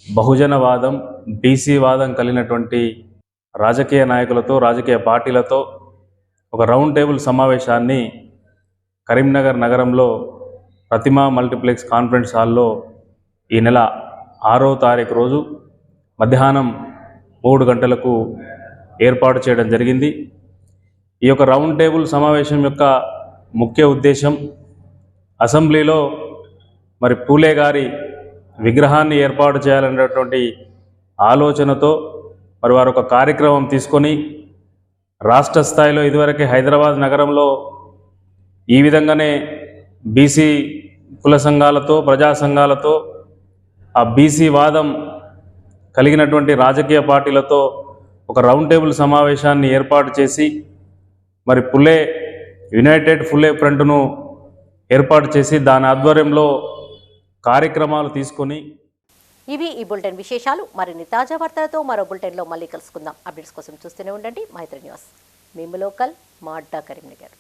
S2: బహుజనవాదం, బీసీ వాదం కలిగినటువంటి రాజకీయ నాయకులతో, రాజకీయ పార్టీలతో ఒక రౌండ్ టేబుల్ సమావేశాన్ని కరీంనగర్ నగరంలో ప్రతిమ మల్టీప్లెక్స్ కాన్ఫరెన్స్ హాల్లో ఈ నెల 6వ తారీఖు రోజు మధ్యాహ్నం 3 గంటలకు ఏర్పాటు చేయడం జరిగింది. ఈ యొక్క రౌండ్ టేబుల్ సమావేశం యొక్క ముఖ్య ఉద్దేశం అసెంబ్లీలో మరి పూలే గారి విగ్రహాన్ని ఏర్పాటు చేయాలనేటువంటి ఆలోచనతో మరి వారు ఒక కార్యక్రమం తీసుకొని రాష్ట్ర స్థాయిలో ఇదివరకే హైదరాబాద్ నగరంలో ఈ విధంగానే బీసీ కుల సంఘాలతో, ప్రజా సంఘాలతో, ఆ బీసీ వాదం కలిగినటువంటి రాజకీయ పార్టీలతో ఒక రౌండ్ టేబుల్ సమావేశాన్ని ఏర్పాటు చేసి మరి పూలే యునైటెడ్ పూలే ఫ్రంట్ను ఏర్పాటు చేసి దాని ఆధ్వర్యంలో కార్యక్రమాలు తీసుకొని
S1: ఇవి ఈ బులెటిన్ విశేషాలు. మరిన్ని తాజా వార్తలతో మరో బులెటిన్లో మళ్ళీ కలుసుకుందాం. అప్డేట్స్ కోసం చూస్తూనే ఉండండి మైత్రి న్యూస్. మేము లోకల్, మా అడ్డా కరీంనగర్.